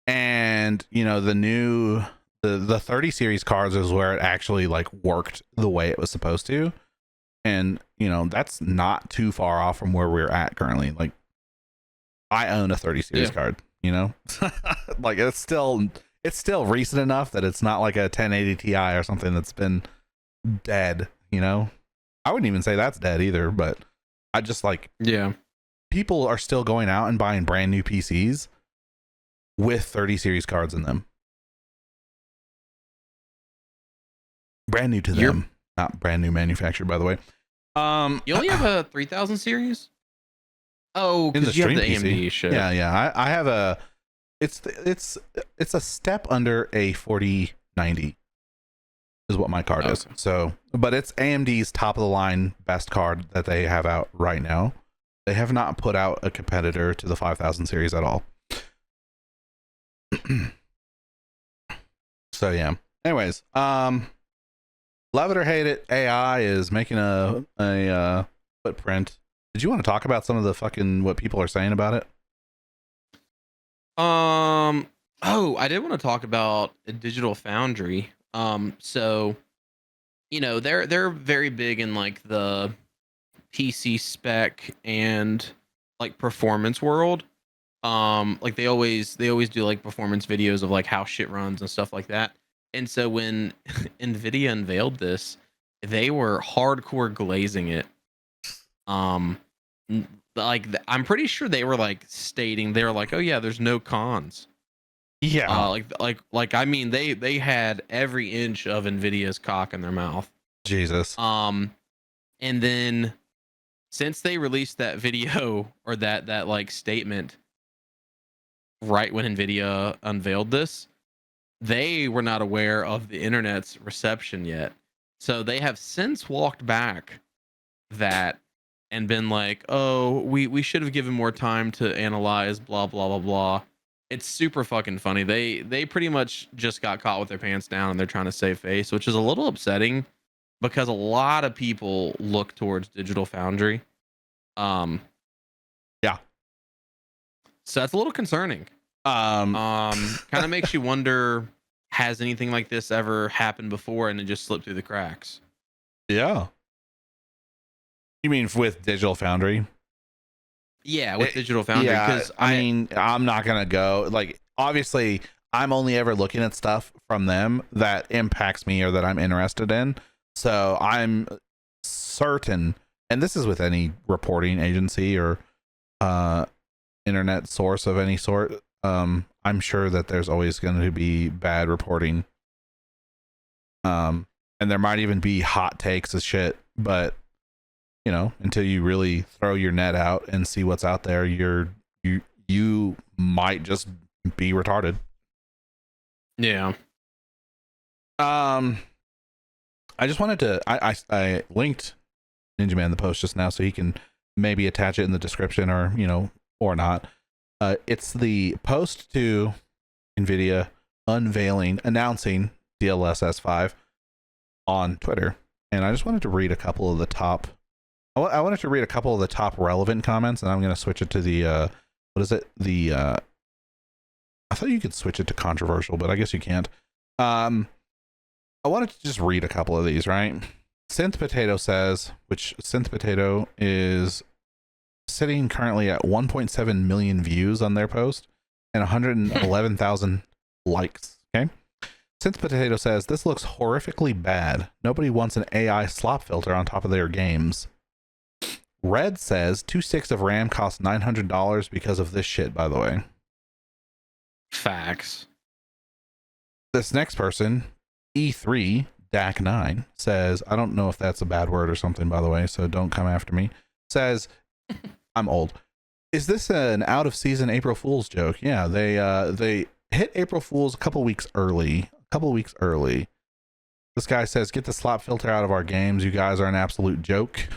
A: And you know, the 30 series cards is where it actually like worked the way it was supposed to. And you know, that's not too far off from where we're at currently. Like I own a 30 series card, you know? Like it's still recent enough that it's not like a 1080 Ti or something that's been dead, you know? I wouldn't even say that's dead either, but I just like, people are still going out and buying brand new PCs with 30 series cards in them. Brand new to them, not brand new manufactured, by the way.
B: You only have a 3000 series? Oh, because you have the AMD shit.
A: Yeah. I have a. It's a step under a 4090 is what my card is. So, but it's AMD's top of the line best card that they have out right now. They have not put out a competitor to the 5000 series at all. So yeah. Anyways, love it or hate it, AI is making a footprint. Did you want to talk about some of the fucking what people are saying about it?
B: I did want to talk about a Digital Foundry. So you know, they're very big in like the PC spec and like performance world. Like they always do like performance videos of like how shit runs and stuff like that. And so when Nvidia unveiled this, they were hardcore glazing it. I'm pretty sure they were like stating they were like, oh yeah, there's no cons.
A: Yeah.
B: I mean, they had every inch of Nvidia's cock in their mouth.
A: Jesus.
B: And then since they released that video or that like statement right when Nvidia unveiled this, they were not aware of the internet's reception yet. So they have since walked back that and been like, oh, we should have given more time to analyze blah blah blah blah. It's super fucking funny. They pretty much just got caught with their pants down and they're trying to save face, which is a little upsetting because a lot of people look towards Digital Foundry. Yeah. So that's a little concerning. Kind of makes you wonder, has anything like this ever happened before and it just slipped through the cracks?
A: Yeah. You mean with Digital Foundry?
B: Yeah, with Digital Foundry. Because
A: I mean, I'm not gonna go like. Obviously, I'm only ever looking at stuff from them that impacts me or that I'm interested in. So I'm certain, and this is with any reporting agency or internet source of any sort. I'm sure that there's always going to be bad reporting. And there might even be hot takes of shit, but you know, until you really throw your net out and see what's out there, you might just be retarded.
B: Yeah.
A: I just wanted to I linked Ninjahitman the post just now so he can maybe attach it in the description or, you know, or not. It's the post to Nvidia announcing DLSS 5 on Twitter. And I just wanted to read a couple of the top relevant comments, and I'm going to switch it to the what is it? I thought you could switch it to controversial, but I guess you can't. I wanted to just read a couple of these, right? Synth Potato says, which Synth Potato is sitting currently at 1.7 million views on their post and 111,000 likes. Okay. Synth Potato says, this looks horrifically bad. Nobody wants an AI slop filter on top of their games. Red says 2 sticks of RAM cost $900 because of this shit, by the way.
B: Facts.
A: This next person, E3 DAC9, says, I don't know if that's a bad word or something, by the way, so don't come after me. Says, I'm old. Is this an out of season April Fool's joke? Yeah, they hit April Fool's a couple weeks early. This guy says, get the slop filter out of our games. You guys are an absolute joke.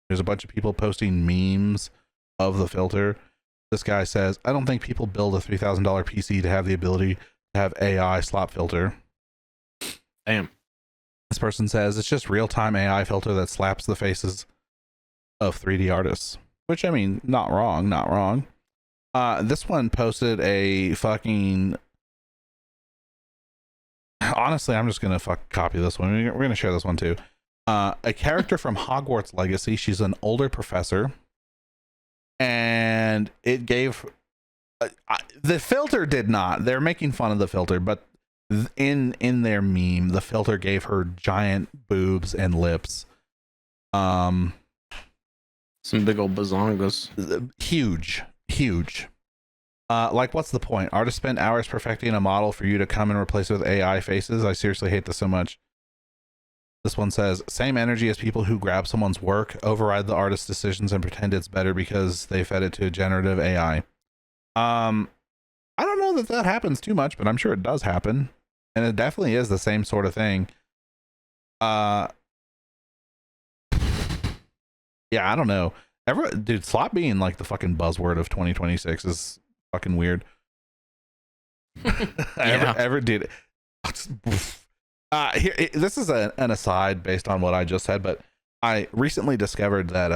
A: There's a bunch of people posting memes of the filter. This guy says, I don't think people build a $3,000 PC to have the ability to have AI slop filter.
B: Damn.
A: This person says it's just real-time AI filter that slaps the faces of 3D artists, which I mean, not wrong, not wrong. This one posted a fucking. Honestly, I'm just gonna copy this one. We're gonna share this one too. A character from Hogwarts Legacy. She's an older professor, and it gave. The filter did not. They're making fun of the filter, but in their meme, the filter gave her giant boobs and lips. Some
B: big old bazongas.
A: Huge. Like, what's the point? Artists spend hours perfecting a model for you to come and replace it with AI faces. I seriously hate this so much. This one says, same energy as people who grab someone's work, override the artist's decisions, and pretend it's better because they fed it to a generative AI. I don't know that happens too much, but I'm sure it does happen. And it definitely is the same sort of thing. Yeah, I don't know. Dude, slop being like the fucking buzzword of 2026 is fucking weird.
B: Yeah.
A: Dude. This is an aside based on what I just said, but I recently discovered that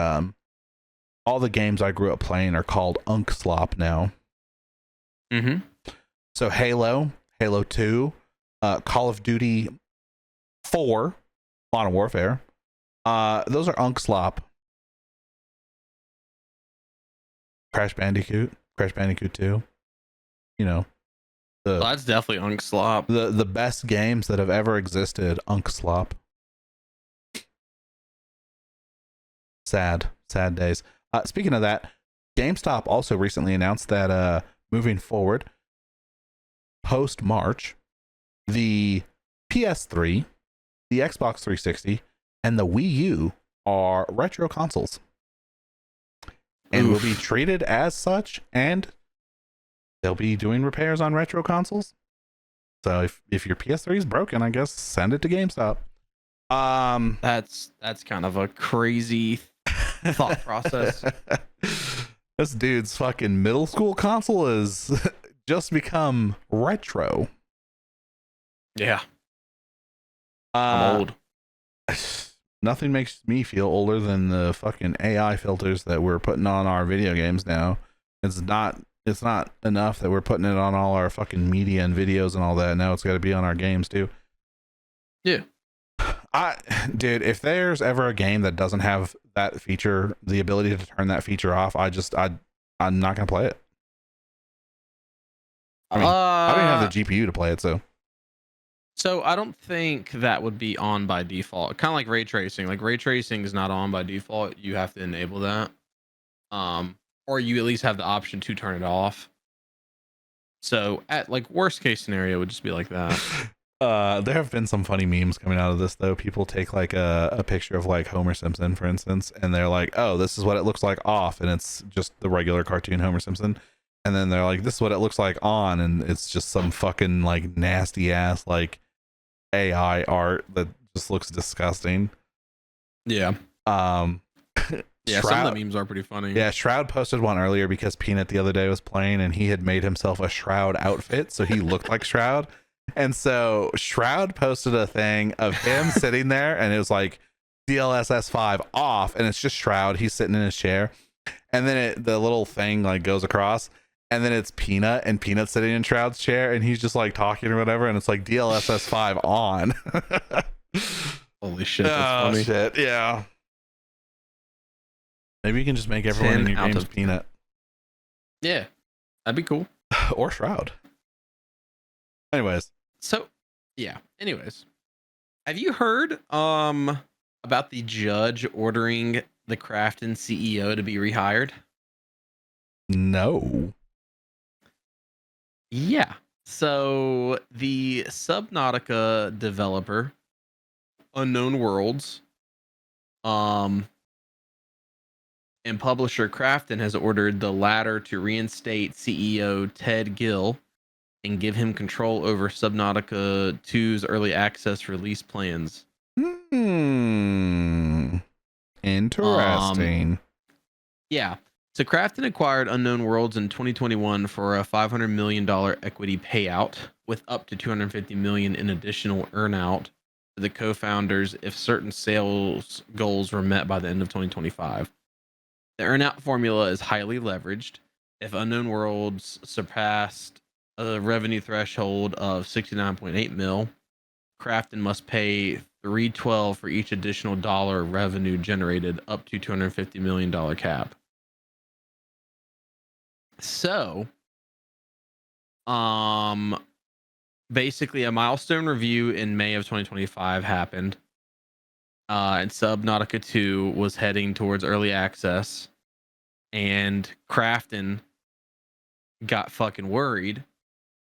A: all the games I grew up playing are called Unk Slop now.
B: Mm-hmm.
A: So Halo 2, Call of Duty 4, Modern Warfare, those are Unk Slop. Crash Bandicoot 2, you know,
B: That's definitely Unk Slop.
A: The best games that have ever existed, Unk Slop. Sad days. Speaking of that, GameStop also recently announced that moving forward, post March, the PS3, the Xbox 360, and the Wii U are retro consoles. And will be treated as such, and they'll be doing repairs on retro consoles. So if your PS3 is broken, I guess send it to GameStop.
B: That's kind of a crazy thought process.
A: This dude's fucking middle school console is just become retro.
B: Yeah. I'm old.
A: Nothing makes me feel older than the fucking AI filters that we're putting on our video games now. It's not enough that we're putting it on all our fucking media and videos and all that. Now it's got to be on our games too.
B: Yeah.
A: Dude, if there's ever a game that doesn't have that feature, the ability to turn that feature off, I'm not gonna play it. I mean, I don't even have the GPU to play it,
B: So I don't think that would be on by default. Kind of like ray tracing. Like ray tracing is not on by default. You have to enable that. Or you at least have the option to turn it off. So at like worst case scenario would just be like that.
A: There have been some funny memes coming out of this though. People take like a picture of like Homer Simpson, for instance, and they're like, oh, this is what it looks like off, and it's just the regular cartoon Homer Simpson. And then they're like, this is what it looks like on, and it's just some fucking like nasty ass like AI art that just looks disgusting.
B: Yeah. Yeah, some of the memes are pretty funny.
A: Yeah, Shroud posted one earlier because Peanut the other day was playing and he had made himself a Shroud outfit, so he looked like Shroud. And so Shroud posted a thing of him sitting there, and it was like DLSS 5 off, and it's just Shroud. He's sitting in his chair, and then the little thing like goes across, and then it's Peanut, and Peanut's sitting in Shroud's chair, and he's just like talking or whatever, and it's like DLSS 5 on.
B: Holy shit, that's funny.
A: Shit, yeah. Maybe you can just make everyone in your games Peanut.
B: Yeah, that'd be cool.
A: Or Shroud. Anyways.
B: So, yeah. Anyways, have you heard about the judge ordering the Krafton CEO to be rehired?
A: No.
B: Yeah. So the Subnautica developer, Unknown Worlds, and publisher Krafton has ordered the latter to reinstate CEO Ted Gill and give him control over Subnautica 2's early access release plans.
A: Interesting.
B: Yeah. So Krafton acquired Unknown Worlds in 2021 for a $500 million equity payout with up to $250 million in additional earnout to the co-founders if certain sales goals were met by the end of 2025. The earnout formula is highly leveraged. If Unknown Worlds surpassed a revenue threshold of 69.8 mil, Krafton must pay $312 for each additional dollar of revenue generated up to $250 million cap. So, basically a milestone review in May of 2025 happened. And Subnautica 2 was heading towards early access, and Krafton got fucking worried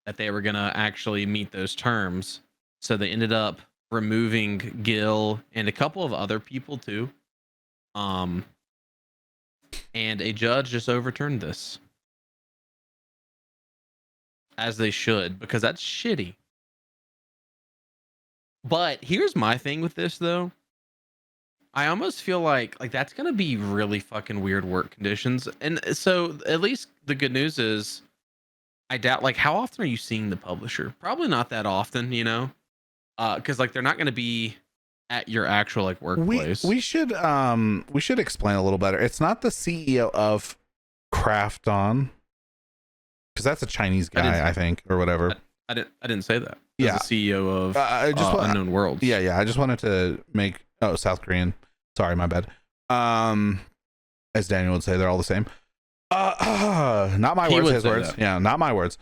B: that they were gonna actually meet those terms. So they ended up removing Gil and a couple of other people too. And a judge just overturned this. As they should, because that's shitty. But here's my thing with this though. I almost feel like that's gonna be really fucking weird work conditions. And so at least the good news is I doubt, like, how often are you seeing the publisher? Probably not that often, you know? Because like they're not gonna be at your actual like workplace.
A: We should explain a little better. It's not the CEO of Krafton, because that's a Chinese guy, I think, or whatever.
B: I didn't say that.
A: Yeah,
B: the CEO of Unknown Worlds.
A: Yeah. I just wanted to make South Korean. Sorry, my bad. As Daniel would say, they're all the same. Not my words, his words. That. Yeah, not my words.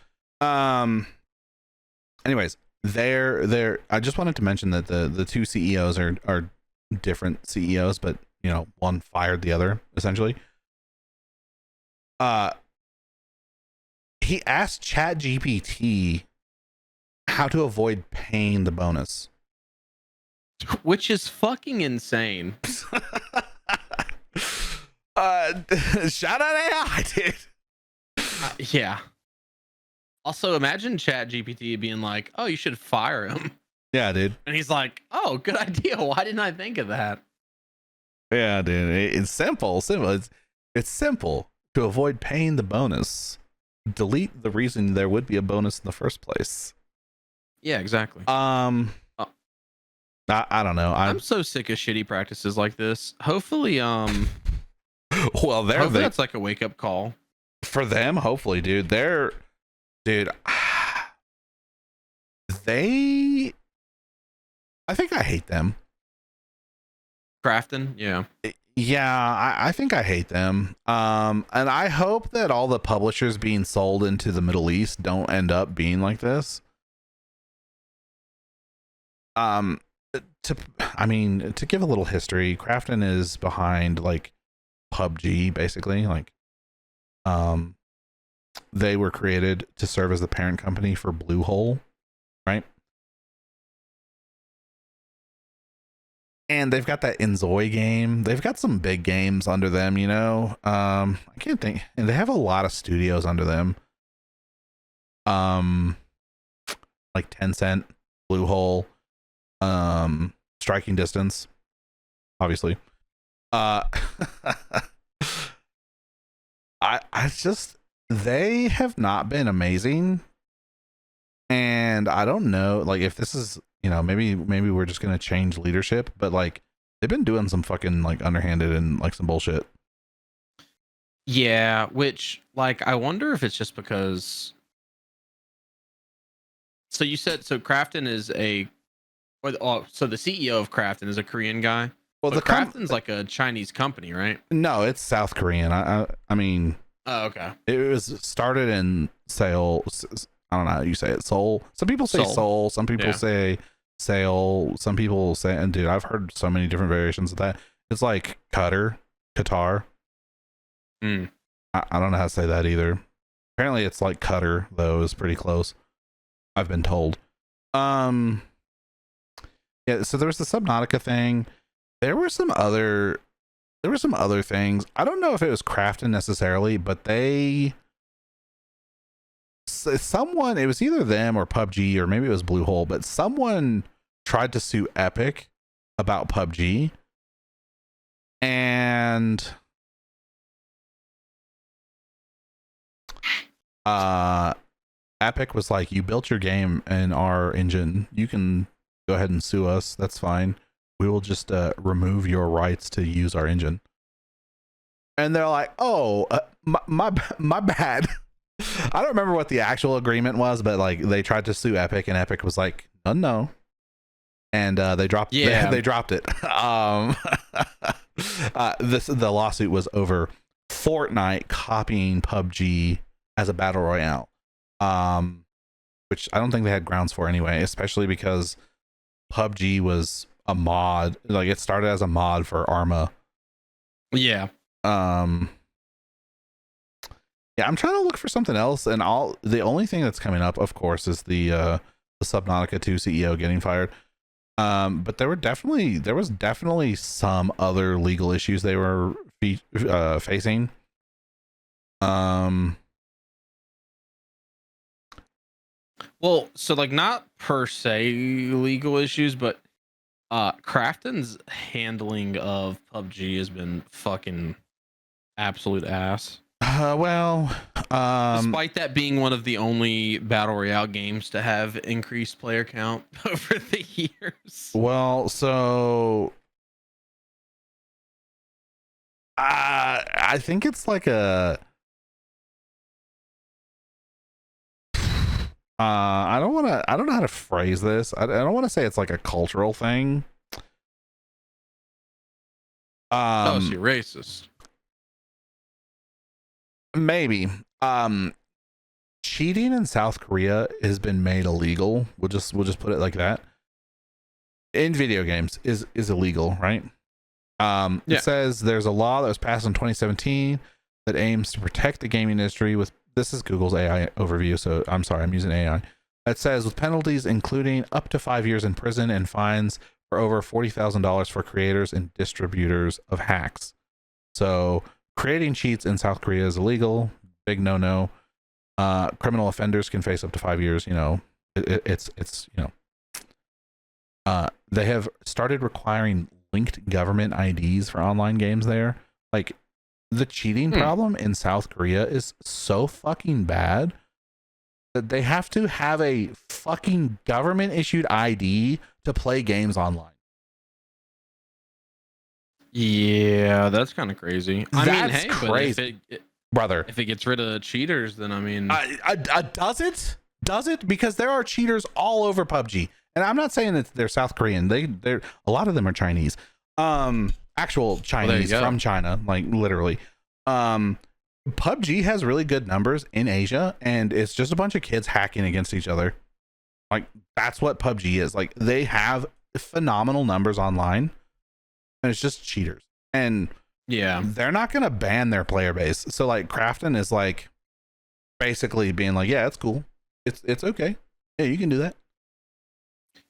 A: Anyways, they're. I just wanted to mention that the two CEOs are different CEOs, but you know, one fired the other essentially. He asked ChatGPT how to avoid paying the bonus,
B: which is fucking insane.
A: Shout out AI, dude.
B: Yeah. Also, imagine ChatGPT being like, "Oh, you should fire him."
A: Yeah, dude.
B: And he's like, "Oh, good idea. Why didn't I think of that?"
A: Yeah, dude. It's simple. It's simple to avoid paying the bonus. Delete the reason there would be a bonus in the first place.
B: Yeah, exactly.
A: I don't know.
B: I'm so sick of shitty practices like this. Hopefully, well,
A: hopefully
B: that's like a wake up call
A: for them. Hopefully, dude. I think I hate them.
B: Krafton, yeah.
A: Yeah, I think I hate them. And I hope that all the publishers being sold into the Middle East don't end up being like this. To give a little history, Krafton is behind like PUBG, basically. Like, they were created to serve as the parent company for Bluehole, right? And they've got that Enzoi game. They've got some big games under them, you know. I can't think, and they have a lot of studios under them. Like Tencent, Bluehole, Striking Distance, obviously. They have not been amazing, and I don't know, like, if this is, you know, maybe we're just gonna change leadership, but like they've been doing some fucking like underhanded and like some bullshit.
B: Yeah, which like I wonder if it's just because. So you said Krafton is so the CEO of Krafton is a Korean guy. Well, the Krafton's like a Chinese company, right?
A: No, it's South Korean. I mean.
B: Oh, okay.
A: It was started in Seoul. I don't know how you say it. Seoul. Some people say Seoul. Some people say Seoul. Some people say, and dude, I've heard so many different variations of that. It's like Qatar. I don't know how to say that either. Apparently, it's like Qatar though. Is pretty close. I've been told. Yeah. So there was the Subnautica thing. There were some other things. I don't know if it was Krafton necessarily, but it was either them or PUBG, or maybe it was Bluehole, but someone tried to sue Epic about PUBG, and Epic was like, "You built your game in our engine, you can go ahead and sue us. That's fine. We will just remove your rights to use our engine. And they're like, oh, my bad. I don't remember what the actual agreement was, but like they tried to sue Epic, and Epic was like, no. And they dropped they dropped it. The lawsuit was over Fortnite copying PUBG as a battle royale, which I don't think they had grounds for anyway, especially because PUBG was a mod. Like it started as a mod for Arma.
B: Yeah.
A: Yeah, I'm trying to look for something else, and the only thing that's coming up, of course, is the Subnautica 2 CEO getting fired. But there was definitely some other legal issues they were facing.
B: Well, so like not per se legal issues, but Krafton's handling of PUBG has been fucking absolute ass. Despite that being one of the only battle royale games to have increased player count over the years.
A: Well, so I think it's like a I don't know how to phrase this. I don't want to say it's like a cultural thing.
B: So you're racist.
A: Maybe. Cheating in South Korea has been made illegal. We'll just put it like that. In video games is illegal, right? It says there's a law that was passed in 2017 that aims to protect the gaming industry with, this is Google's AI overview, so I'm sorry, I'm using AI. It says with penalties including up to 5 years in prison and fines for over $40,000 for creators and distributors of hacks. So creating cheats in South Korea is illegal. Big no. Criminal offenders can face up to 5 years. You know, it's you know. They have started requiring linked government IDs for online games there. Like the cheating problem in South Korea is so fucking bad that they have to have a fucking government issued ID to play games online.
B: Yeah, that's kind of crazy. I mean, hey,
A: crazy. But brother,
B: if it gets rid of cheaters, then I mean,
A: does it? Because there are cheaters all over PUBG, and I'm not saying that they're South Korean. They're a lot of them are Chinese, actual Chinese from China, like literally. PUBG has really good numbers in Asia, and it's just a bunch of kids hacking against each other. Like that's what PUBG is. Like they have phenomenal numbers online, and it's just cheaters. And
B: yeah,
A: they're not gonna ban their player base. So like Krafton is like basically being like, yeah, it's cool, it's okay, yeah, you can do that.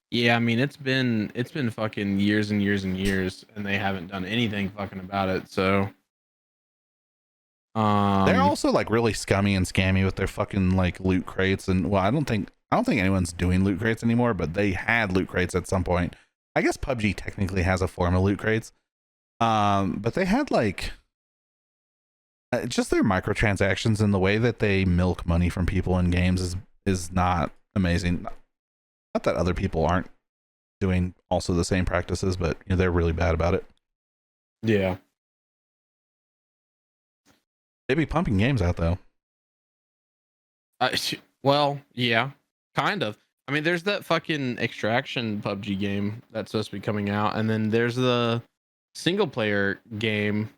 B: Yeah, I mean it's been fucking years and years and years, and they haven't done anything fucking about it. So
A: they're also like really scummy and scammy with their fucking like loot crates. And well, I don't think anyone's doing loot crates anymore, but they had loot crates at some point. I guess PUBG technically has a form of loot crates. But they had like just their microtransactions, and the way that they milk money from people in games is not amazing. Not that other people aren't doing also the same practices, but you know, they're really bad about it.
B: Yeah.
A: They be pumping games out though.
B: Well, yeah, kind of. I mean, there's that fucking Extraction PUBG game that's supposed to be coming out, and then there's the single player game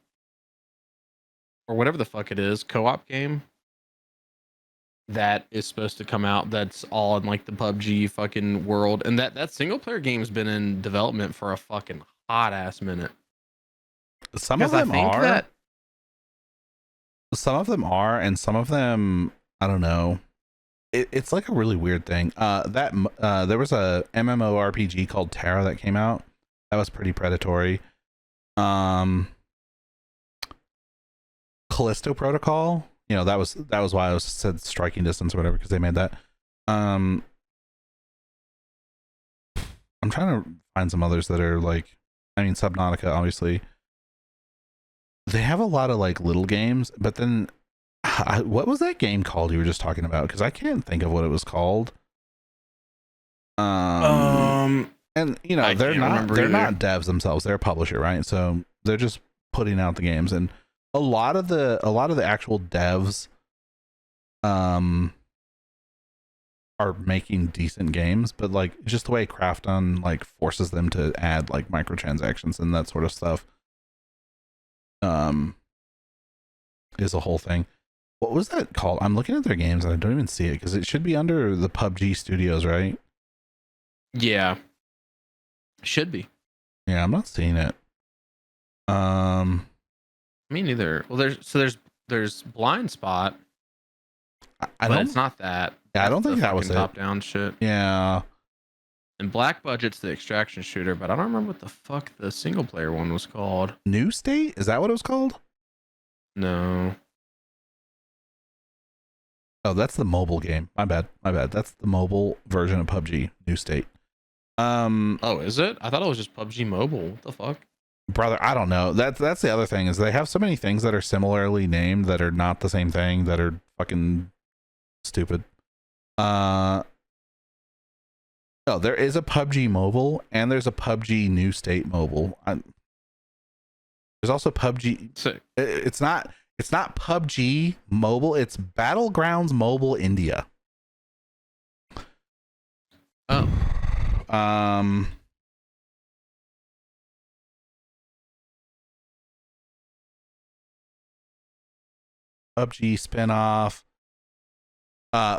B: or whatever the fuck it is, co-op game that is supposed to come out. That's all in like the PUBG fucking world, and that single player game's been in development for a fucking hot ass minute.
A: Some of them are, and some of them I don't know. It's like a really weird thing. There was a MMORPG called Terra that came out. That was pretty predatory. Callisto Protocol, you know, that was why I said striking distance or whatever, because they made that. I'm trying to find some others that are like, I mean, Subnautica, obviously. They have a lot of like little games, but then what was that game called you were just talking about? Because I can't think of what it was called. And And you know,
B: I
A: they're
B: can't remember
A: not
B: either.
A: devs themselves, they're a publisher, right? So they're just putting out the games, and a lot of the actual devs are making decent games, but like just the way Krafton like forces them to add like microtransactions and that sort of stuff is a whole thing. What was that called? I'm looking at their games and I don't even see it because it should be under the PUBG Studios, right?
B: Yeah, should be.
A: Yeah, I'm not seeing it.
B: Me neither. Well, there's Blind Spot,
A: I
B: but
A: don't.
B: it's not that.
A: Yeah, I
B: That's
A: don't
B: the
A: think that was
B: fucking
A: it.
B: top-down shit.
A: Yeah.
B: And Black Budget's the extraction shooter, but I don't remember what the fuck the single player one was called.
A: New State? Is that what it was called?
B: No.
A: Oh, that's the mobile game. My bad. That's the mobile version of PUBG, New State.
B: Oh, is it? I thought it was just PUBG Mobile. What the fuck?
A: Brother, I don't know. That's the other thing is they have so many things that are similarly named that are not the same thing, that are fucking stupid. No, there is a PUBG Mobile and there's a PUBG New State Mobile. There's also PUBG.
B: Sick.
A: It's not PUBG Mobile. It's Battlegrounds Mobile India.
B: Oh.
A: PUBG spinoff.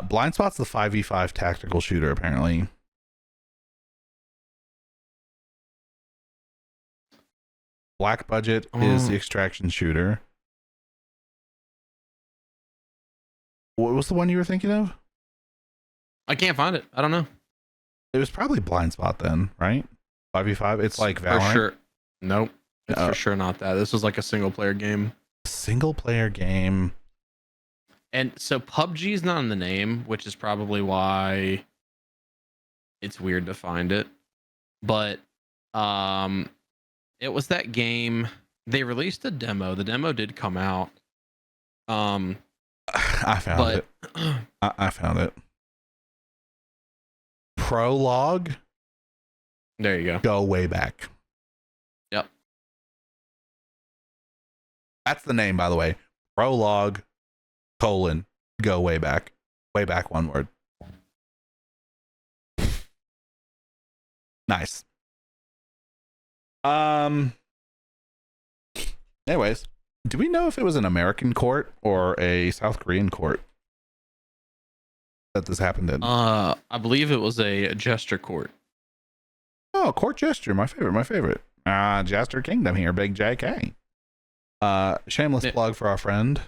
A: Blind Spot's the 5v5 tactical shooter, apparently. Black Budget is the extraction shooter. What was the one you were thinking of?
B: I can't find it. I don't know.
A: It was probably Blind Spot then, right? 5v5. It's like Valorant.
B: For sure. Nope. It's for sure not that. This was like a single player game.
A: Single player game.
B: And so PUBG is not in the name, which is probably why it's weird to find it. But it was that game. They released a demo. The demo did come out.
A: I found it. I found it. Prologue.
B: There you go.
A: Go way back.
B: Yep.
A: That's the name, by the way. Prologue, go way back. Way back, one word. Nice. Anyways, do we know if it was an American court or a South Korean court that this happened in?
B: I believe it was a gesture court.
A: Oh, Court Gesture, my favorite. Jester Kingdom here, Big JK. Shameless plug for our friend.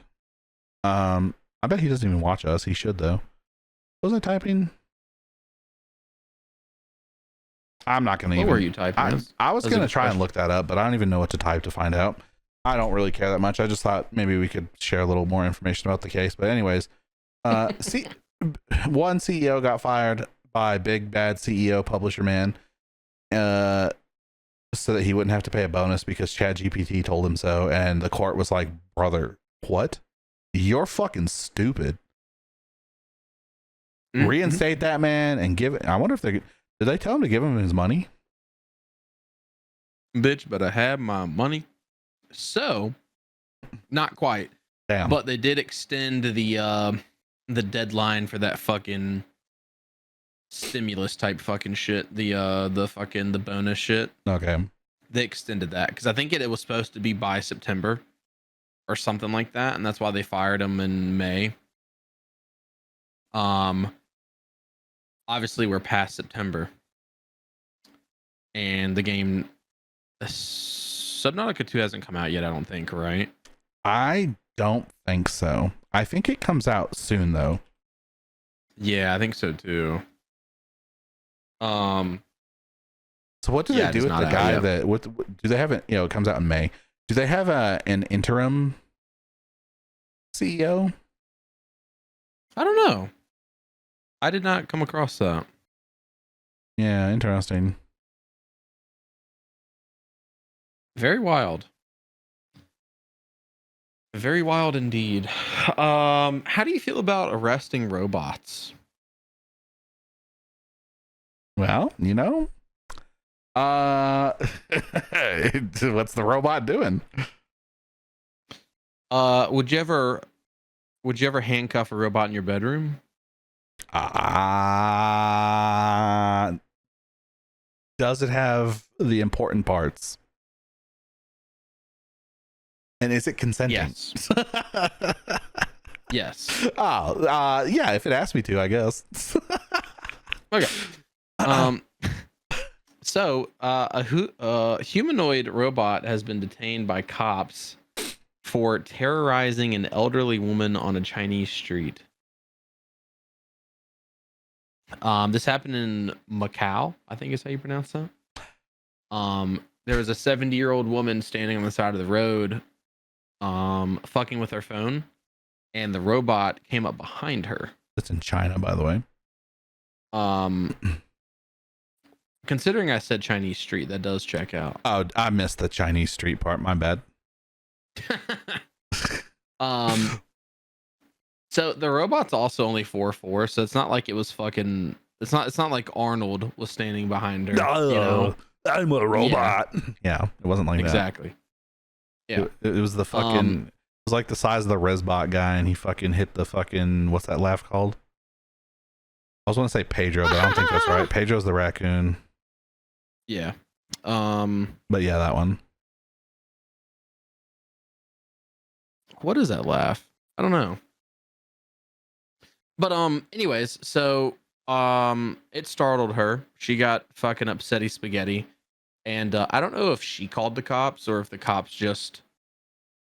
A: I bet he doesn't even watch us. He should though. What was I typing? I'm not gonna
B: What were you typing?
A: I was gonna try and look that up, but I don't even know what to type to find out. I don't really care that much. I just thought maybe we could share a little more information about the case. But anyways, one CEO got fired by big bad CEO publisher man, so that he wouldn't have to pay a bonus because ChatGPT told him so, and the court was like, "Brother, what? You're fucking stupid." Mm-hmm. Reinstate that man and give it. I wonder if did they tell him to give him his money?
B: Bitch, but I have my money. So, not quite.
A: Damn.
B: But they did extend the deadline for that fucking stimulus type fucking shit. The bonus shit.
A: Okay.
B: They extended that because I think it was supposed to be by September or something like that, and that's why they fired him in May. Obviously we're past September, and the game Subnautica 2 hasn't come out yet, I don't think, right? I
A: don't think so. I think it comes out soon though.
B: Yeah, I think so too.
A: So what do they do with the guy that what do they have it, it comes out in May. Do they have an interim CEO?
B: I don't know. I did not come across that.
A: Yeah, interesting.
B: Very wild. Very wild indeed. How do you feel about arresting robots?
A: Well, What's the robot doing?
B: Would you ever handcuff a robot in your bedroom?
A: Does it have the important parts? And is it consenting?
B: Yes. Yes.
A: Oh, yeah, if it asked me to, I guess.
B: Okay. So a humanoid robot has been detained by cops for terrorizing an elderly woman on a Chinese street. This happened in Macau, I think is how you pronounce that. There was a 70-year-old woman standing on the side of the road, fucking with her phone, and the robot came up behind her.
A: That's in China, by the way.
B: Considering I said Chinese street, that does check out.
A: Oh, I missed the Chinese street part. My bad.
B: So the robot's also only 4'4", so it's not like it was fucking. It's not like Arnold was standing behind her.
A: Oh,
B: you know?
A: I'm a robot. Yeah, it wasn't like
B: exactly.
A: that. Yeah, it was the fucking. It was like the size of the Resbot guy, and he fucking hit the fucking. What's that laugh called? I was going to say Pedro, but I don't think that's right. Pedro's the raccoon.
B: Yeah.
A: But yeah, that one.
B: What is that laugh? I don't know. But anyways, so it startled her. She got fucking upsetty spaghetti. And I don't know if she called the cops or if the cops just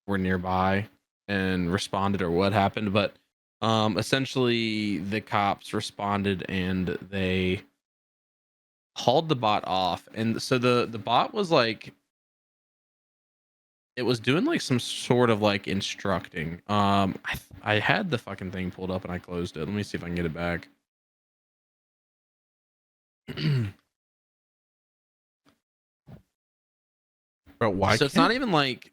B: were nearby and responded or what happened, but essentially the cops responded and they hauled the bot off. And so the bot was like, it was doing like some sort of like instructing. I had the fucking thing pulled up and I closed it. Let me see if I can get it back.
A: Bro, why?
B: So it's not even like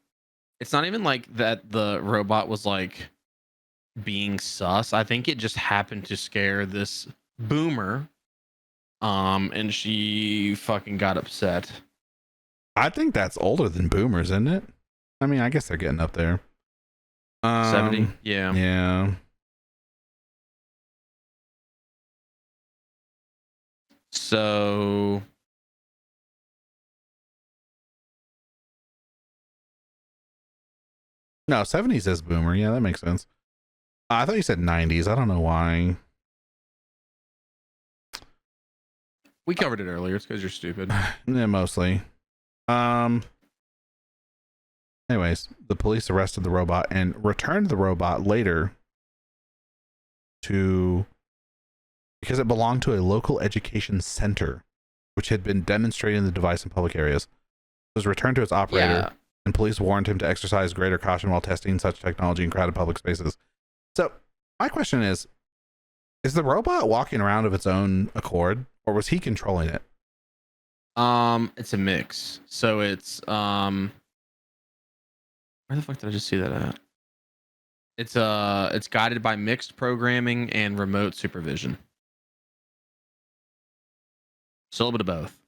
B: that the robot was like being sus. I think it just happened to scare this boomer. And she fucking got upset.
A: I think that's older than boomers, isn't it? I mean, I guess they're getting up there.
B: 70? Yeah.
A: Yeah.
B: So
A: No, 70s is boomer. Yeah, that makes sense. I thought you said 90s. I don't know why.
B: we covered it earlier. It's because you're stupid.
A: Yeah, mostly. Anyways, the police arrested the robot and returned the robot later because it belonged to a local education center, which had been demonstrating the device in public areas. It was returned to its operator,
B: Yeah.
A: and police warned him to exercise greater caution while testing such technology in crowded public spaces. So, my question is the robot walking around of its own accord, or was he controlling it?
B: It's a mix. So it's where the fuck did I just see that at? It's guided by mixed programming and remote supervision. So a little bit of both.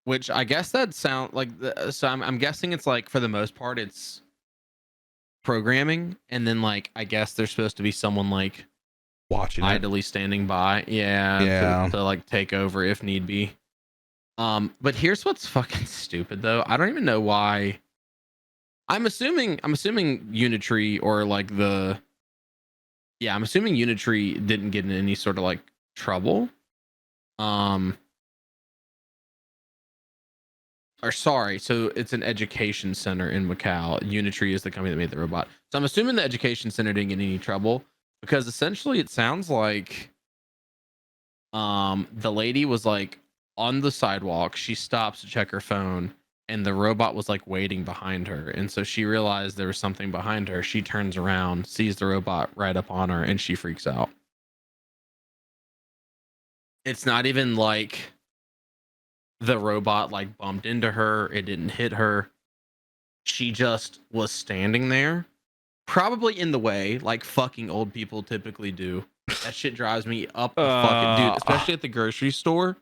B: Which I guess that sound like so I'm guessing it's like for the most part it's programming, and then like I guess there's supposed to be someone like
A: Watching it.
B: idly standing by, to like take over if need be. But here's what's fucking stupid though. I don't even know why. I'm assuming Unitree or like I'm assuming Unitree didn't get in any sort of like trouble. Or sorry, so it's an education center in Macau. Unitree is the company that made the robot. So I'm assuming the education center didn't get in any trouble because essentially it sounds like the lady was like on the sidewalk. She stops to check her phone and the robot was like waiting behind her. And so she realized there was something behind her. She turns around, sees the robot right up on her, and she freaks out. It's not even like the robot like bumped into her. It didn't hit her. She just was standing there, probably in the way, like fucking old people typically do. That shit drives me up the fucking dude, especially at the grocery store.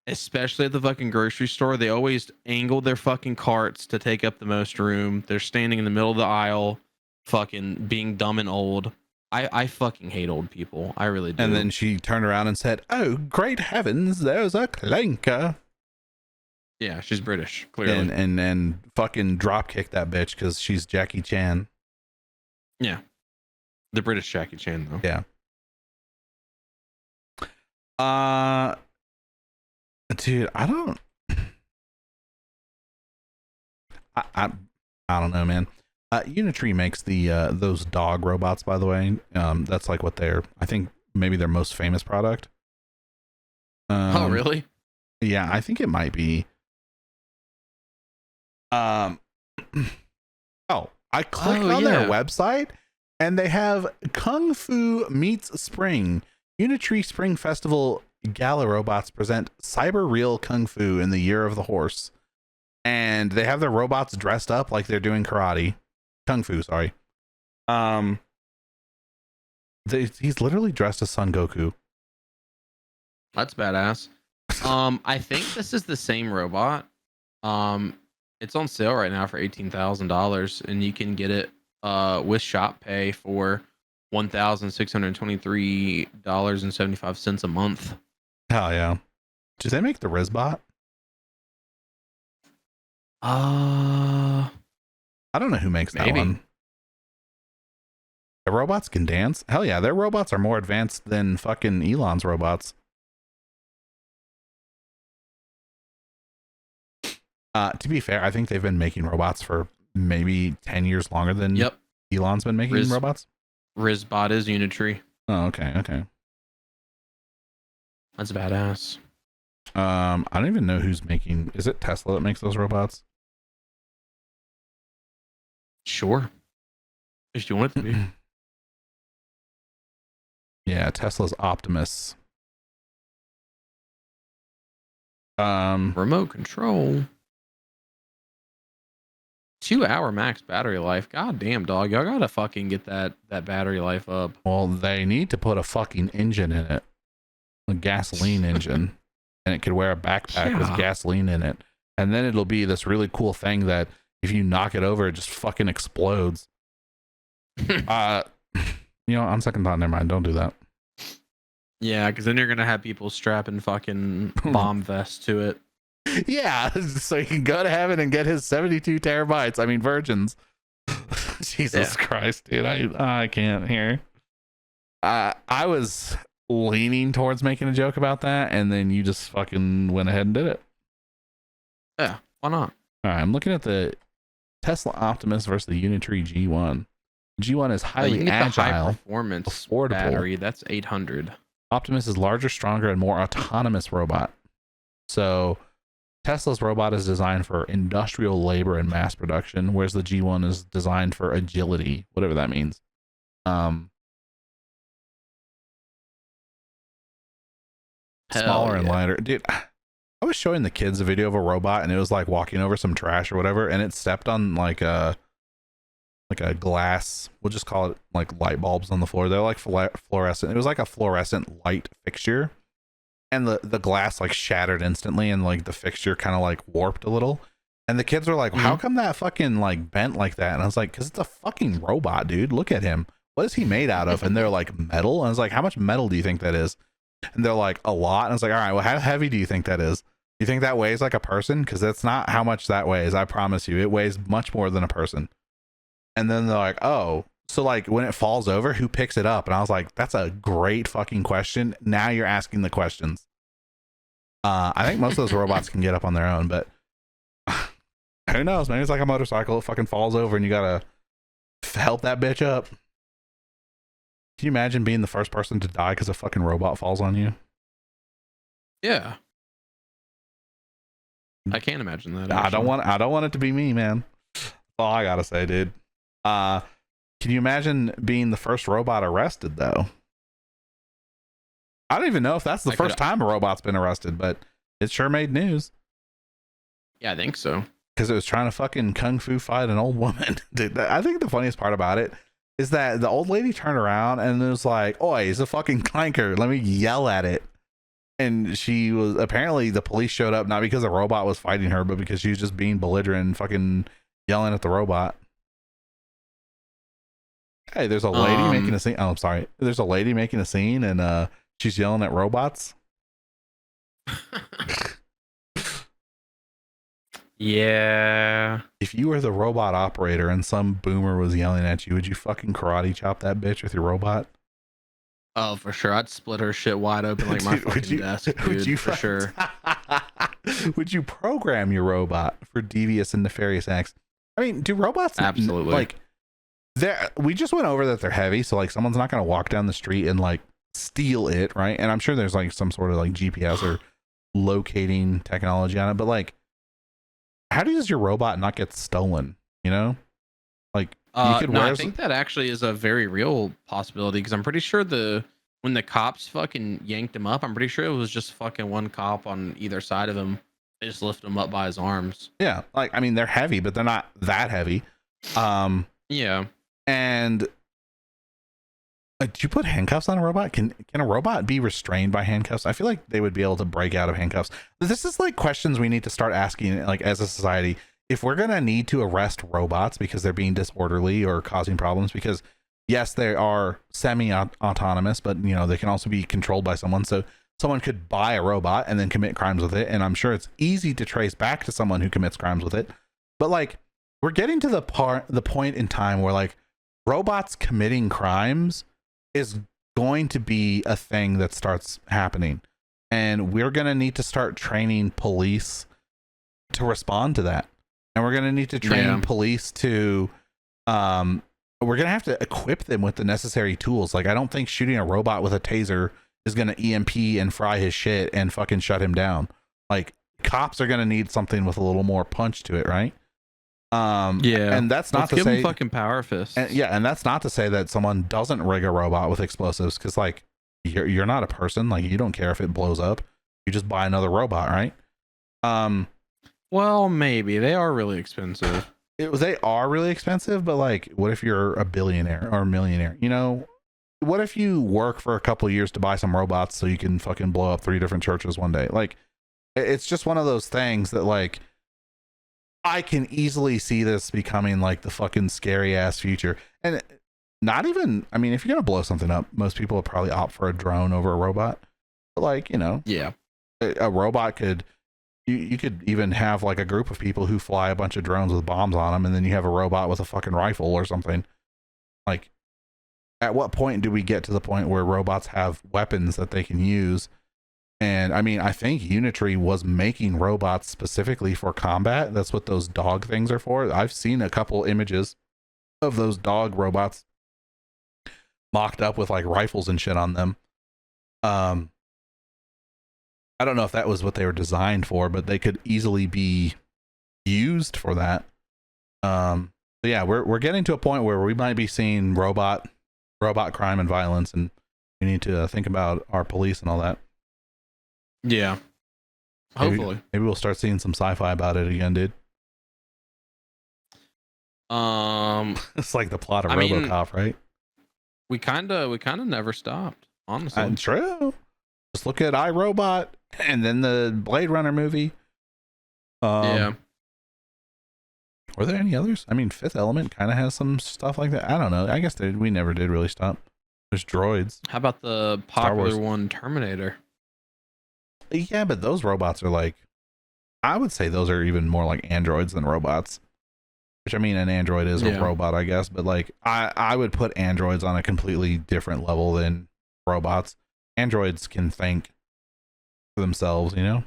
B: especially at the fucking grocery store, they always angle their fucking carts to take up the most room. They're standing in the middle of the aisle, fucking being dumb and old. I fucking hate old people. I really do.
A: And then she turned around and said, "Oh, great heavens, there's a clanker."
B: Yeah, she's British, clearly.
A: And fucking drop kick that bitch because she's Jackie Chan.
B: Yeah. The British Jackie Chan, though.
A: Yeah. Dude, I don't know, man. Unitree makes the those dog robots, by the way. That's like what I think maybe their most famous product.
B: Oh, really?
A: Yeah, I think it might be. I clicked on their website and they have Kung Fu Meets Spring. Unitree Spring Festival Gala robots present cyber real Kung Fu in the year of the horse. And they have their robots dressed up like they're doing karate. Kung Fu, sorry. He's literally dressed as Son Goku.
B: That's badass. I think this is the same robot. It's on sale right now for $18,000, and you can get it with shop pay for $1,623.75 a month.
A: Hell yeah. Do they make the Rizbot? I don't know who makes that one. The robots can dance? Hell yeah, their robots are more advanced than fucking Elon's robots. To be fair, I think they've been making robots for maybe 10 years longer than Elon's been making robots.
B: Rizbot is Unitree.
A: Oh, okay.
B: That's badass.
A: I don't even know who's making. Is it Tesla that makes those robots?
B: Sure. If you want it to be.
A: Yeah, Tesla's Optimus.
B: Remote control. 2-hour max battery life. God damn, dog. Y'all gotta fucking get that battery life up.
A: Well, they need to put a fucking engine in it. A gasoline engine. And it could wear a backpack with gasoline in it. And then it'll be this really cool thing that if you knock it over, it just fucking explodes. On second thought, never mind. Don't do that.
B: Yeah, because then you're gonna have people strapping fucking bomb vests to it.
A: Yeah, so he can go to heaven and get his 72 terabytes. I mean, virgins. Jesus Christ, dude. I can't hear. I was leaning towards making a joke about that, and then you just fucking went ahead and did it.
B: Yeah, why not?
A: All right, I'm looking at the Tesla Optimus versus the Unitree G1. G1 is highly agile,
B: high performance
A: affordable
B: battery. That's 800.
A: Optimus is larger, stronger, and more autonomous robot. So Tesla's robot is designed for industrial labor and mass production, whereas the G1 is designed for agility, whatever that means. Smaller and lighter. Dude, I was showing the kids a video of a robot and it was like walking over some trash or whatever, and it stepped on like a glass, we'll just call it like light bulbs on the floor. They're like fluorescent. It was like a fluorescent light fixture, and the glass like shattered instantly, and like the fixture kind of like warped a little. And the kids were like, how come that fucking like bent like that? And I was like, because it's a fucking robot, dude. Look at him. What is he made out of? And they're like, metal. And I was like, how much metal do you think that is? And they're like, a lot. And I was like, all right, well, how heavy do you think that is? You think that weighs like a person? Because that's not how much that weighs. I promise you, it weighs much more than a person. And then they're like, oh, so like when it falls over, who picks it up? And I was like, that's a great fucking question. Now you're asking the questions. I think most of those robots can get up on their own, but who knows? Maybe it's like a motorcycle. It fucking falls over and you gotta help that bitch up. Can you imagine being the first person to die because a fucking robot falls on you?
B: Yeah. I can't imagine that.
A: I don't want it to be me, man. That's all I gotta say, dude. Can you imagine being the first robot arrested though? I don't even know if that's the first time a robot's been arrested, but it sure made news.
B: Yeah, I think so.
A: Because it was trying to fucking kung fu fight an old woman. Dude, I think the funniest part about it is that the old lady turned around and it was like, oi, it's a fucking clanker. Let me yell at it. and she was apparently the police showed up not because the robot was fighting her, but because she was just being belligerent and fucking yelling at the robot. Hey, there's a lady making a scene. Oh, I'm sorry. There's a lady making a scene, and she's yelling at robots.
B: Yeah.
A: If you were the robot operator and some boomer was yelling at you, would you fucking karate chop that bitch with your robot?
B: Oh, for sure. I'd split her shit wide open like my fucking desk, dude. For sure.
A: Would you program your robot for devious and nefarious acts? I mean, do robots
B: absolutely
A: like? We just went over that they're heavy, so like someone's not going to walk down the street and like steal it, right? And I'm sure there's like some sort of like GPS or locating technology on it, but like, how does your robot not get stolen? You know, like you could.
B: No, I think that actually is a very real possibility because I'm pretty sure when the cops fucking yanked him up, I'm pretty sure it was just fucking one cop on either side of him. They just lift him up by his arms.
A: Yeah, like I mean, they're heavy, but they're not that heavy.
B: Yeah.
A: And do you put handcuffs on a robot? Can a robot be restrained by handcuffs? I feel like they would be able to break out of handcuffs. This is like questions we need to start asking, like as a society. If we're gonna need to arrest robots because they're being disorderly or causing problems, because yes, they are semi-autonomous, but you know they can also be controlled by someone. So someone could buy a robot and then commit crimes with it, and I'm sure it's easy to trace back to someone who commits crimes with it. But like, we're getting to the point in time where like robots committing crimes is going to be a thing that starts happening, and we're going to need to start training police to respond to that, and we're going to need to train police to we're going to have to equip them with the necessary tools. Like I don't think shooting a robot with a taser is going to EMP and fry his shit and fucking shut him down. Like cops are going to need something with a little more punch to it, right? And that's not to say
B: fucking power fists.
A: And that's not to say that someone doesn't rig a robot with explosives, because like you're not a person, like you don't care if it blows up, you just buy another robot, right?
B: Well, maybe they are really expensive.
A: They are really expensive, but like, what if you're a billionaire or a millionaire? You know, what if you work for a couple of years to buy some robots so you can fucking blow up 3 different churches one day? Like, it's just one of those things that like, I can easily see this becoming like the fucking scary ass future. And not even, I mean, if you're going to blow something up, most people would probably opt for a drone over a robot. But like, you know,
B: yeah,
A: a robot could, you could even have like a group of people who fly a bunch of drones with bombs on them, and then you have a robot with a fucking rifle or something. Like, at what point do we get to the point where robots have weapons that they can use? And I mean, I think Unitree was making robots specifically for combat. That's what those dog things are for. I've seen a couple images of those dog robots mocked up with like rifles and shit on them. I don't know if that was what they were designed for, but they could easily be used for that. So yeah, we're getting to a point where we might be seeing robot crime and violence, and we need to think about our police and all that.
B: Yeah. Hopefully.
A: Maybe we'll start seeing some sci-fi about it again, dude. It's like the plot of RoboCop, right?
B: We kind of never stopped, honestly.
A: True. Just look at iRobot and then the Blade Runner movie.
B: Yeah.
A: Were there any others? I mean, Fifth Element kind of has some stuff like that. I don't know. I guess we never did really stop. There's droids.
B: How about the popular one, Terminator?
A: Yeah, but those robots are like, I would say those are even more like androids than robots. Which, I mean, an android is a robot, I guess, but like I would put androids on a completely different level than robots. Androids can think for themselves, you know?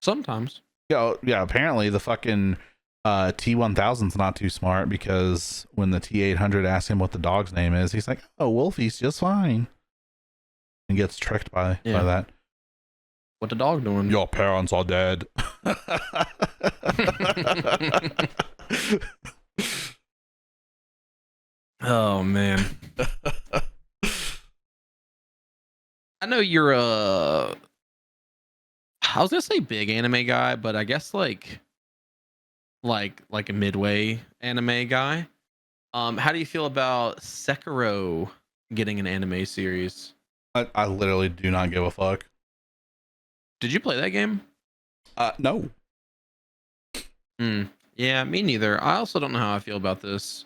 B: Sometimes.
A: Yeah, apparently the fucking T-1000's not too smart, because when the T-800 asks him what the dog's name is, he's like, oh, Wolfie's just fine. And gets tricked by that.
B: What the dog doing?
A: Your parents are dead.
B: Oh man. I know you're I was gonna say big anime guy, but I guess like a midway anime guy. How do you feel about Sekiro getting an anime series?
A: I literally do not give a fuck.
B: Did you play that game?
A: No.
B: Yeah, me neither. I also don't know how I feel about this.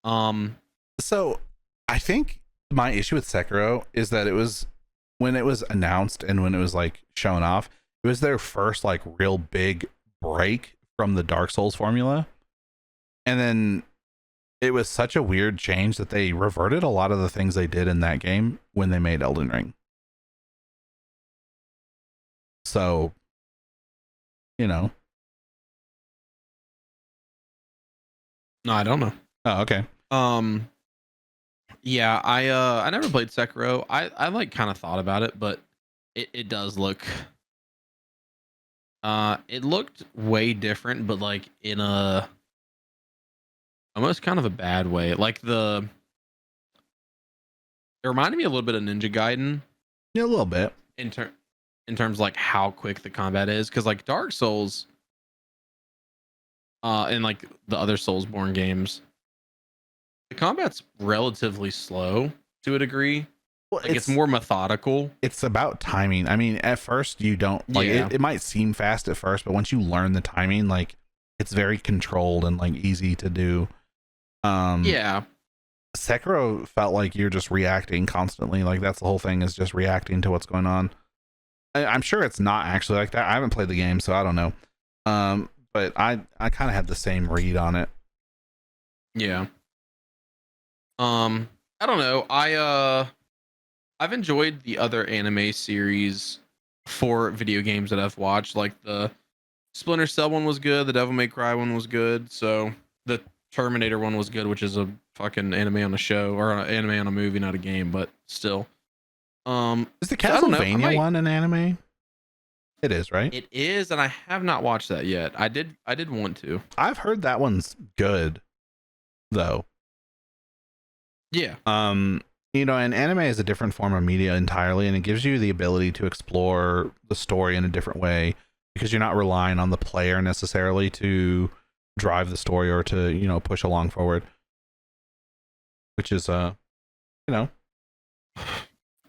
A: So I think my issue with Sekiro is that it was when it was announced and when it was like shown off, it was their first like real big break from the Dark Souls formula. And then it was such a weird change that they reverted a lot of the things they did in that game when they made Elden Ring. So, you know.
B: No, I don't know.
A: Oh, okay.
B: Yeah, I never played Sekiro. I like kind of thought about it, but it does look it looked way different, but like in a almost kind of a bad way. Like it reminded me a little bit of Ninja Gaiden
A: Yeah, a little bit.
B: in terms like how quick the combat is, because like Dark Souls and like the other Soulsborne games, the combat's relatively slow to a degree.
A: Well,
B: Like it's more methodical.
A: It's about timing. I mean, at first you don't like it might seem fast at first, but once you learn the timing, like it's very controlled and like easy to do.
B: Yeah.
A: Sekiro felt like you're just reacting constantly. Like that's the whole thing, is just reacting to what's going on. I'm sure it's not actually like that. I haven't played the game, so I don't know. But I kind of had the same read on it.
B: Yeah. I don't know. I've enjoyed the other anime series for video games that I've watched. Like the Splinter Cell one was good, the Devil May Cry one was good. So the Terminator one was good, which is a fucking anime on a show, or an anime on a movie, not a game, but still.
A: Is the
B: so I don't know,
A: Castlevania one an anime? It is, right?
B: It is, and I have not watched that yet. I did want to.
A: I've heard that one's good, though.
B: Yeah.
A: You know, an anime is a different form of media entirely, and it gives you the ability to explore the story in a different way because you're not relying on the player necessarily to drive the story or to, you know, push along forward. Which is you know.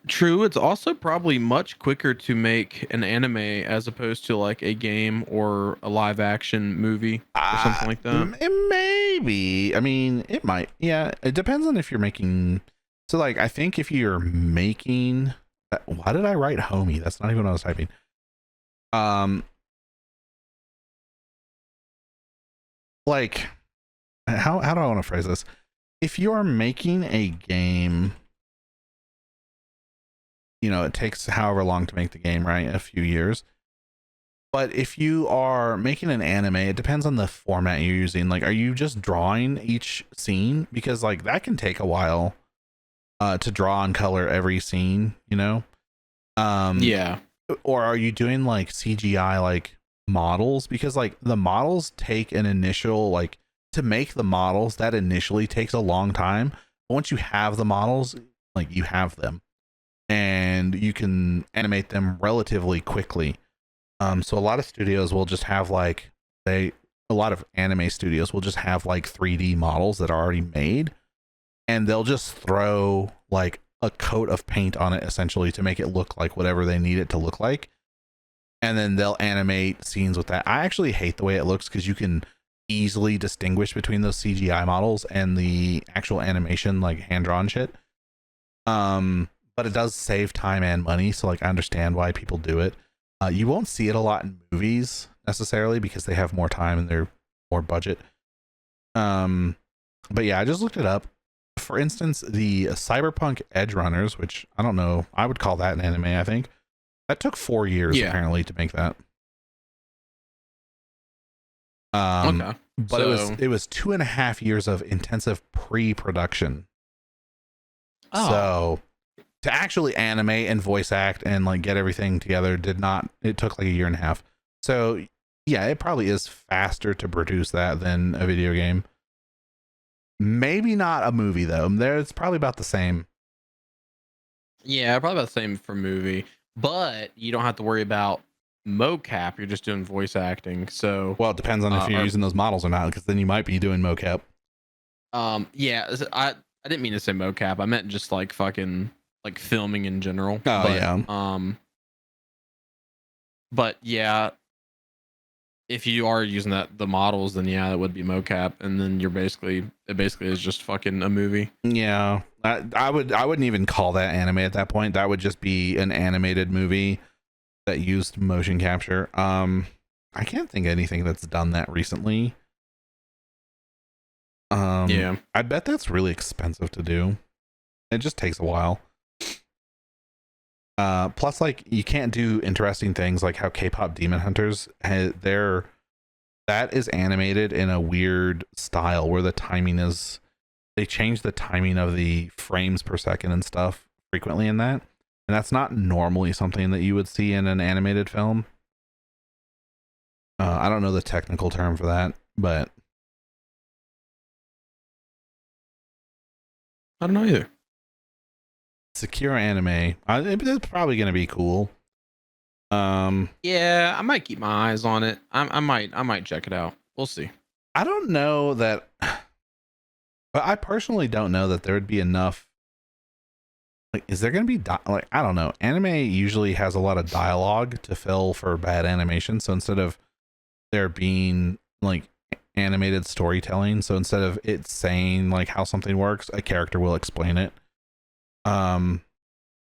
B: True. It's also probably much quicker to make an anime as opposed to like a game or a live action movie or something like that.
A: Maybe. I mean, it might. Yeah, it depends on if you're making. So, like, I think if you're making. Why did I write homie? That's not even what I was typing. Like, how do I want to phrase this? If you're making a game, you know, it takes however long to make the game, right? A few years. But if you are making an anime, it depends on the format you're using. Like, are you just drawing each scene? Because like that can take a while to draw and color every scene, you know?
B: Yeah.
A: Or are you doing like CGI like models? Because like the models take an initial, like, to make the models, that initially takes a long time. But once you have the models, like you have them and you can animate them relatively quickly. So a lot of studios will just have like a lot of anime studios will just have like 3D models that are already made, and they'll just throw like a coat of paint on it essentially to make it look like whatever they need it to look like. And then they'll animate scenes with that. I actually hate the way it looks because you can easily distinguish between those CGI models and the actual animation, like hand-drawn shit. But it does save time and money, so like I understand why people do it. You won't see it a lot in movies necessarily because they have more time and they're more budget. But yeah, I just looked it up. For instance, the Cyberpunk Edge Runners, which I don't know, I would call that an anime, I think. That took 4 years apparently to make that.
B: Okay.
A: But it was 2.5 years of intensive pre-production.
B: Oh.
A: So to actually animate and voice act and like get everything together it took like 1.5 years. So yeah, it probably is faster to produce that than a video game. Maybe not a movie though. It's probably about the same.
B: Yeah, probably about the same for movie, but you don't have to worry about mocap. You're just doing voice acting. So
A: well, it depends on if you're using those models or not, because then you might be doing mocap.
B: Yeah, I didn't mean to say mocap. I meant just like fucking like filming in general.
A: Oh, yeah.
B: But yeah, if you are using the models, then yeah, it would be mocap, and then it basically is just fucking a movie.
A: Yeah, I wouldn't even call that anime at that point. That would just be an animated movie that used motion capture. I can't think of anything that's done that recently.
B: Yeah,
A: I bet that's really expensive to do. It just takes a while. Plus, like, you can't do interesting things like how K-pop Demon Hunters that is animated in a weird style where the timing is, they change the timing of the frames per second and stuff frequently in that, and that's not normally something that you would see in an animated film. I don't know the technical term for that, but
B: I don't know either.
A: Sekiro anime, it's probably going to be cool.
B: Yeah, I might keep my eyes on it. I might check it out. We'll see.
A: I don't know that, but I personally don't know that there would be enough. Like, is there going to be like, I don't know. Anime usually has a lot of dialogue to fill for bad animation. So instead of there being like animated storytelling, so instead of it saying like how something works, a character will explain it.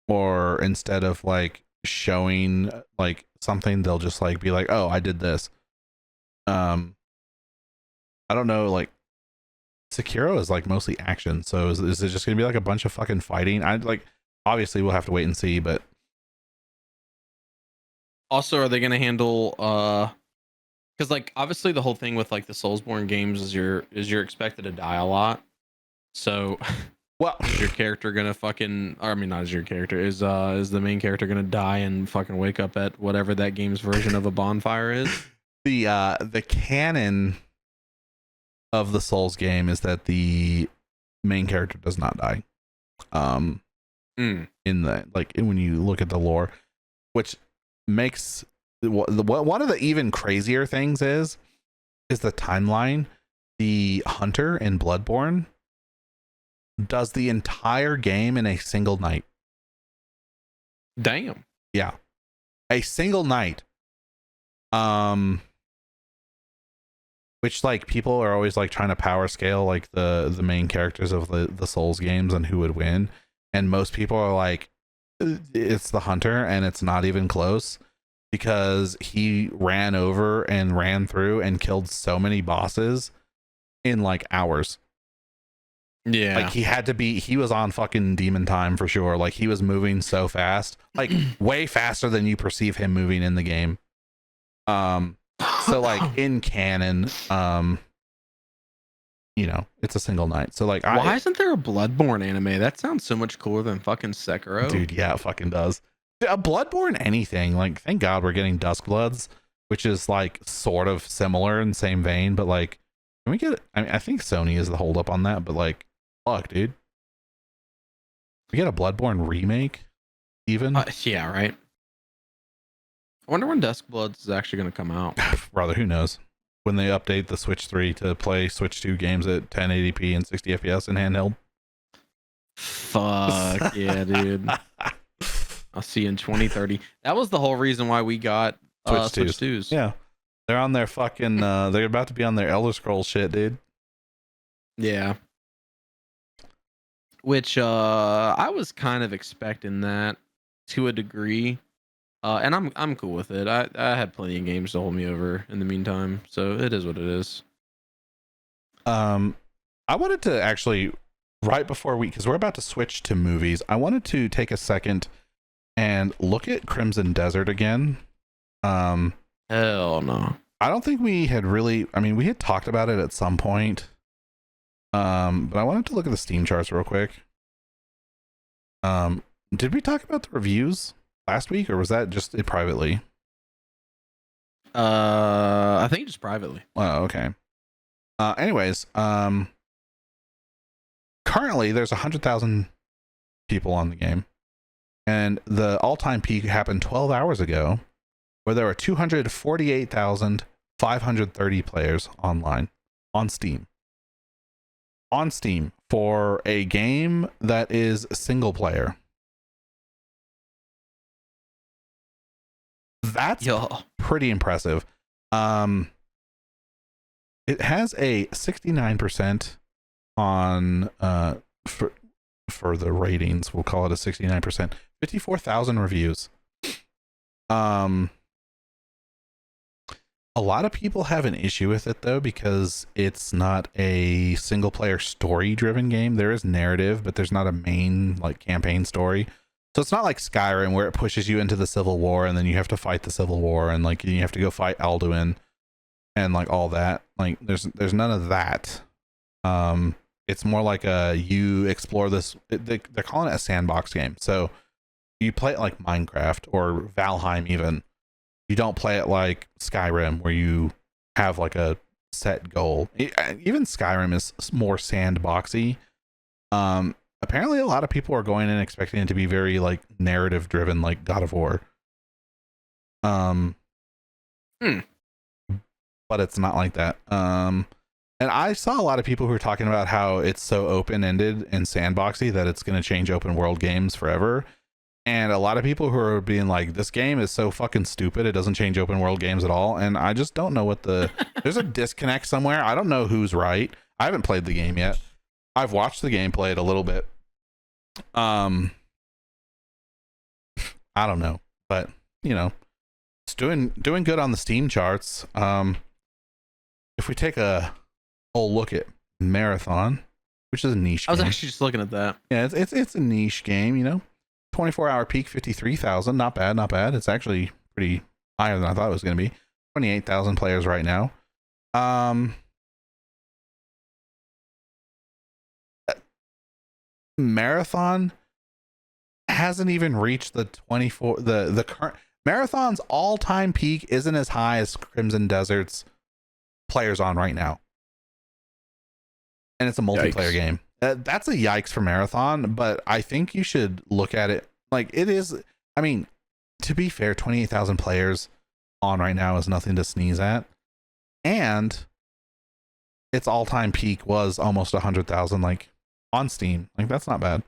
A: Or instead of like showing like something, they'll just like be like, oh, I did this. I don't know, like Sekiro is like mostly action, so is it just gonna be like a bunch of fucking fighting? I like, obviously we'll have to wait and see, but
B: also, are they gonna handle because like obviously the whole thing with like the Soulsborne games is you're expected to die a lot. So
A: well,
B: is your character gonna fucking, or I mean, not is your character, is the main character gonna die and fucking wake up at whatever that game's version of a bonfire is?
A: The canon of the Souls game is that the main character does not die. In the, like, when you look at the lore, which makes one of the even crazier things is the timeline. The hunter in Bloodborne does the entire game in a single night.
B: Damn.
A: Yeah, a single night. Which, like, people are always like trying to power scale like the main characters of the Souls games and who would win, and most people are like, it's the hunter, and it's not even close, because he ran over and ran through and killed so many bosses in like hours.
B: Yeah,
A: like he was on fucking demon time for sure. Like, he was moving so fast, like way faster than you perceive him moving in the game. So like in canon, you know, it's a single night. So like,
B: why isn't there a Bloodborne anime? That sounds so much cooler than fucking Sekiro.
A: Dude, yeah, it fucking does. A Bloodborne anything, like, thank God we're getting Duskbloods, which is like sort of similar in the same vein, but like, can we get, I mean, I think Sony is the holdup on that, but like, fuck, dude. We get a Bloodborne remake even?
B: Yeah, right. I wonder when Duskbloods is actually going to come out.
A: Brother, who knows? When they update the Switch 3 to play Switch 2 games at 1080p and 60 FPS in handheld.
B: Fuck yeah, dude. I'll see you in 2030. That was the whole reason why we got Switch 2s.
A: Yeah. They're on their fucking, they're about to be on their Elder Scrolls shit, dude.
B: Yeah. Which I was kind of expecting that to a degree. And I'm cool with it. I had plenty of games to hold me over in the meantime, so it is what it is.
A: I wanted to actually, right before because we're about to switch to movies, I wanted to take a second and look at Crimson Desert again.
B: Hell no.
A: I don't think we had really, I mean, we had talked about it at some point. But I wanted to look at the Steam charts real quick. Did we talk about the reviews last week, or was that just it privately?
B: I think just privately.
A: Oh, okay. Anyways, currently there's 100,000 people on the game, and the all-time peak happened 12 hours ago, where there were 248,530 players online on Steam. On Steam for a game that is single player. That's
B: Yo.
A: pretty impressive. It has a 69% on for the ratings. We'll call it a 69%. 54,000 reviews. A lot of people have an issue with it though, because it's not a single player story driven game. There is narrative, but there's not a main like campaign story. So it's not like Skyrim where it pushes you into the Civil War and then you have to fight the Civil War and like you have to go fight Alduin and like all that. Like there's none of that. It's more like you explore this. They're calling it a sandbox game. So you play it like Minecraft or Valheim even. You don't play it like Skyrim where you have like a set goal. Even Skyrim is more sandboxy. Apparently a lot of people are going in expecting it to be very like narrative driven, like God of War. But it's not like that. And I saw a lot of people who were talking about how it's so open-ended and sandboxy that it's going to change open world games forever. And a lot of people who are being like, this game is so fucking stupid, it doesn't change open world games at all. And I just don't know what there's a disconnect somewhere. I don't know who's right. I haven't played the game yet. I've watched the game, played a little bit. I don't know, but you know, it's doing good on the Steam charts. If we take a whole look at Marathon, which is a niche game.
B: I was actually just looking at that.
A: Yeah, it's a niche game, you know. 24-hour peak, 53,000. Not bad. It's actually pretty higher than I thought it was going to be. 28,000 players right now. Marathon hasn't even reached the 24. The current Marathon's all-time peak isn't as high as Crimson Desert's players on right now, and it's a multiplayer game. That's a yikes for Marathon, but I think you should look at it like it is. I mean, to be fair, 28,000 players on right now is nothing to sneeze at, and its all-time peak was almost 100,000 like on Steam. Like that's not bad.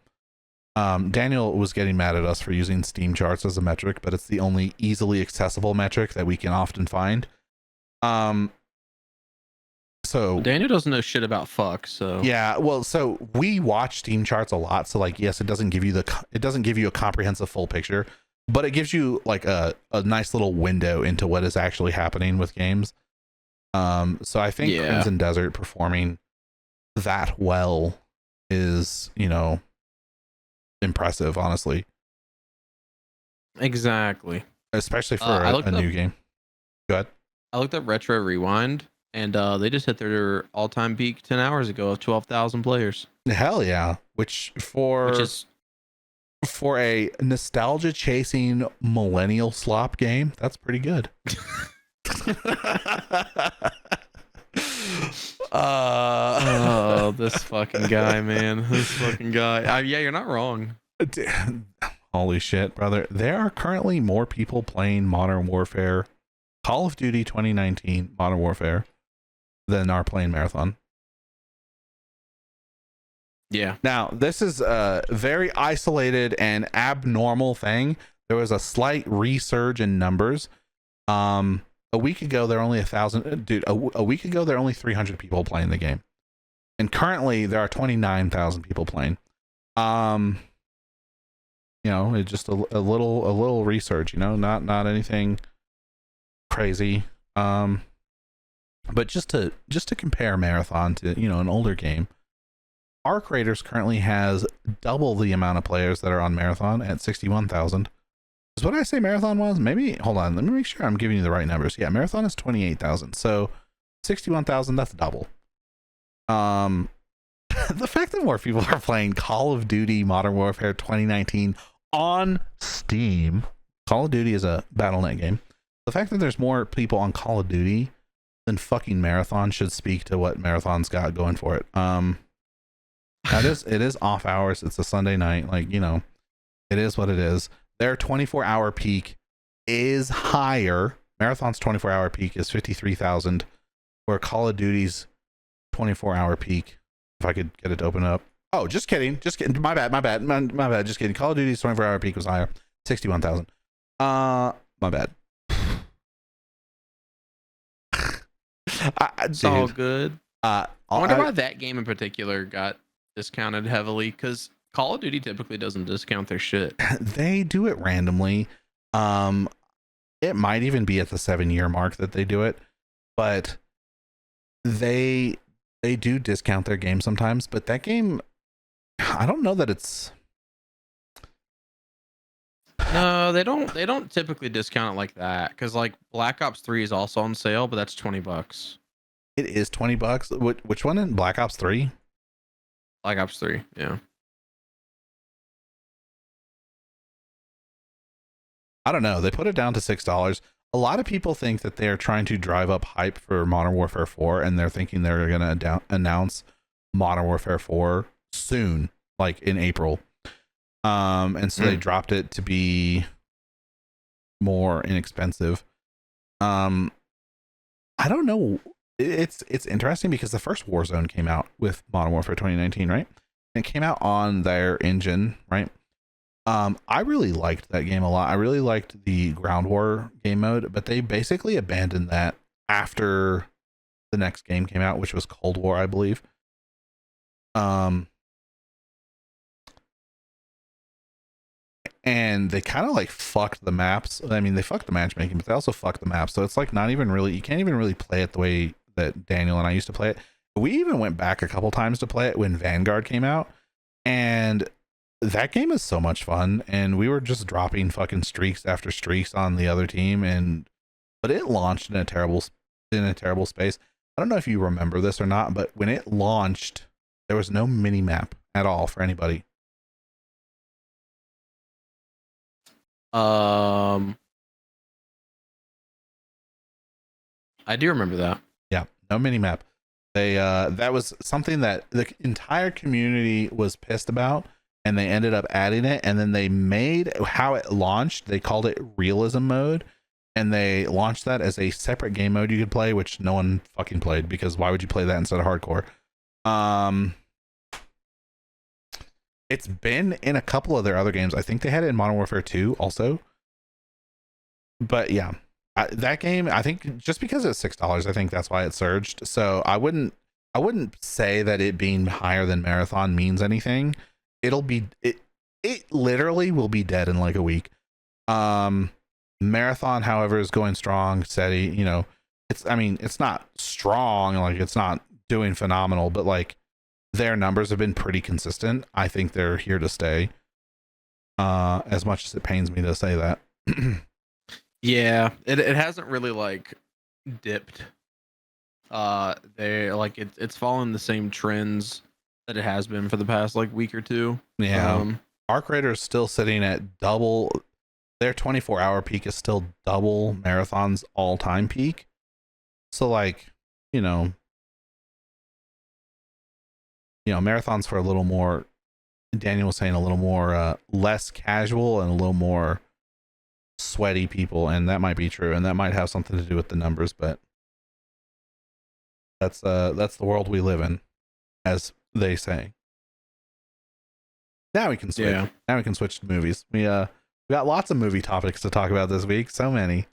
A: Daniel was getting mad at us for using Steam charts as a metric, but it's the only easily accessible metric that we can often find. So
B: Daniel doesn't know shit about fuck, so
A: yeah, well, so we watch Steam charts a lot, so like yes, it doesn't give you a comprehensive full picture, but it gives you like a nice little window into what is actually happening with games. So I think Crimson Desert performing that well is, you know, impressive, honestly.
B: Exactly.
A: Especially for a new game. Go ahead.
B: I looked up Retro Rewind, and they just hit their all-time peak 10 hours ago of 12,000 players.
A: Hell yeah. Which is for a nostalgia chasing millennial slop game, that's pretty good.
B: This fucking guy, man. This fucking guy. Yeah, you're not wrong.
A: Holy shit, brother. There are currently more people playing Modern Warfare, Call of Duty 2019 Modern Warfare, than are playing Marathon.
B: Yeah.
A: Now, this is a very isolated and abnormal thing. There was a slight resurge in numbers. A week ago, there were only 1,000. Dude, a week ago, there were only 300 people playing the game. And currently, there are 29,000 people playing. You know, it's just a little research, you know, not anything crazy. But just to compare Marathon to, you know, an older game, Arc Raiders currently has double the amount of players that are on Marathon at 61,000. Is what I say Marathon was? Maybe, hold on, let me make sure I'm giving you the right numbers. Yeah, Marathon is 28,000. So 61,000, that's double. The fact that more people are playing Call of Duty Modern Warfare 2019 on Steam. Call of Duty is a Battle.net game. The fact that there's more people on Call of Duty than fucking Marathon should speak to what Marathon's got going for it. It is off hours. It's a Sunday night. Like, you know, it is what it is. Their 24-hour peak is higher. Marathon's 24-hour peak is 53,000, where Call of Duty's 24-hour peak, if I could get it to open up. Oh, just kidding. My bad. Just kidding. Call of Duty's 24-hour peak was higher, 61,000. My bad.
B: It's all good. I wonder
A: I,
B: why that game in particular got discounted heavily, because Call of Duty typically doesn't discount their shit.
A: they do it randomly. It might even be at the 7-year mark that they do it, but they do discount their game sometimes. But that game, I don't know that it's.
B: No, they don't. They don't typically discount it like that, because like Black Ops 3 is also on sale, but that's $20.
A: It is $20. Which one in Black Ops 3?
B: Black Ops 3, yeah.
A: I don't know. They put it down to $6. A lot of people think that they're trying to drive up hype for Modern Warfare 4, and they're thinking they're going to announce Modern Warfare 4 soon, like in April. And so they dropped it to be more inexpensive. I don't know. It's interesting because the first Warzone came out with Modern Warfare 2019, right? And it came out on their engine, right? I really liked that game a lot. I really liked the ground war game mode, but they basically abandoned that after the next game came out, which was Cold War, I believe. And they kind of like fucked the maps. I mean, they fucked the matchmaking, but they also fucked the maps. So it's like not even really, you can't even really play it the way that Daniel and I used to play it. We even went back a couple times to play it when Vanguard came out, and that game is so much fun. And we were just dropping fucking streaks after streaks on the other team, but it launched in a terrible space. I don't know if you remember this or not, but when it launched, there was no mini map at all for anybody.
B: I do remember that.
A: Yeah, no mini map. They that was something that the entire community was pissed about, and they ended up adding it. And then they made how it launched. They called it realism mode, and they launched that as a separate game mode you could play, which no one fucking played, because why would you play that instead of hardcore? It's been in a couple of their other games. I think they had it in Modern Warfare 2 also. But yeah, that game, I think just because it's $6, I think that's why it surged. So I wouldn't say that it being higher than Marathon means anything. It literally will be dead in like a week. Marathon, however, is going strong, steady. You know, it's not strong, like it's not doing phenomenal, but like their numbers have been pretty consistent. I think they're here to stay. As much as it pains me to say that.
B: Yeah, it hasn't really like dipped. They like it's following the same trends that it has been for the past like week or two.
A: Yeah. Arc Raider is still sitting at double. Their 24-hour peak is still double Marathon's all-time peak. So like, Marathon's for a little more, Daniel was saying, a little more less casual and a little more sweaty people, and that might be true, and that might have something to do with the numbers, but that's the world we live in, as they say. Now we can switch.
B: Yeah.
A: Now we can switch to movies. We got lots of movie topics to talk about this week. So many.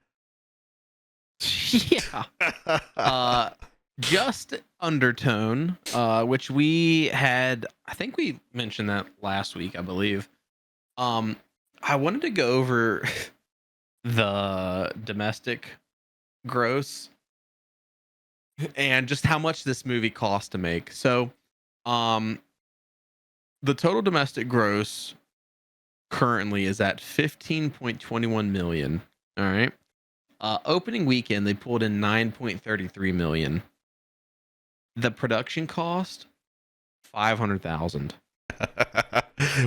B: Yeah. Just Undertone, which we had, I think we mentioned that last week, I believe. I wanted to go over the domestic gross and just how much this movie cost to make. So, the total domestic gross currently is at 15.21 million. All right. Opening weekend, they pulled in 9.33 million. The production cost, 500,000.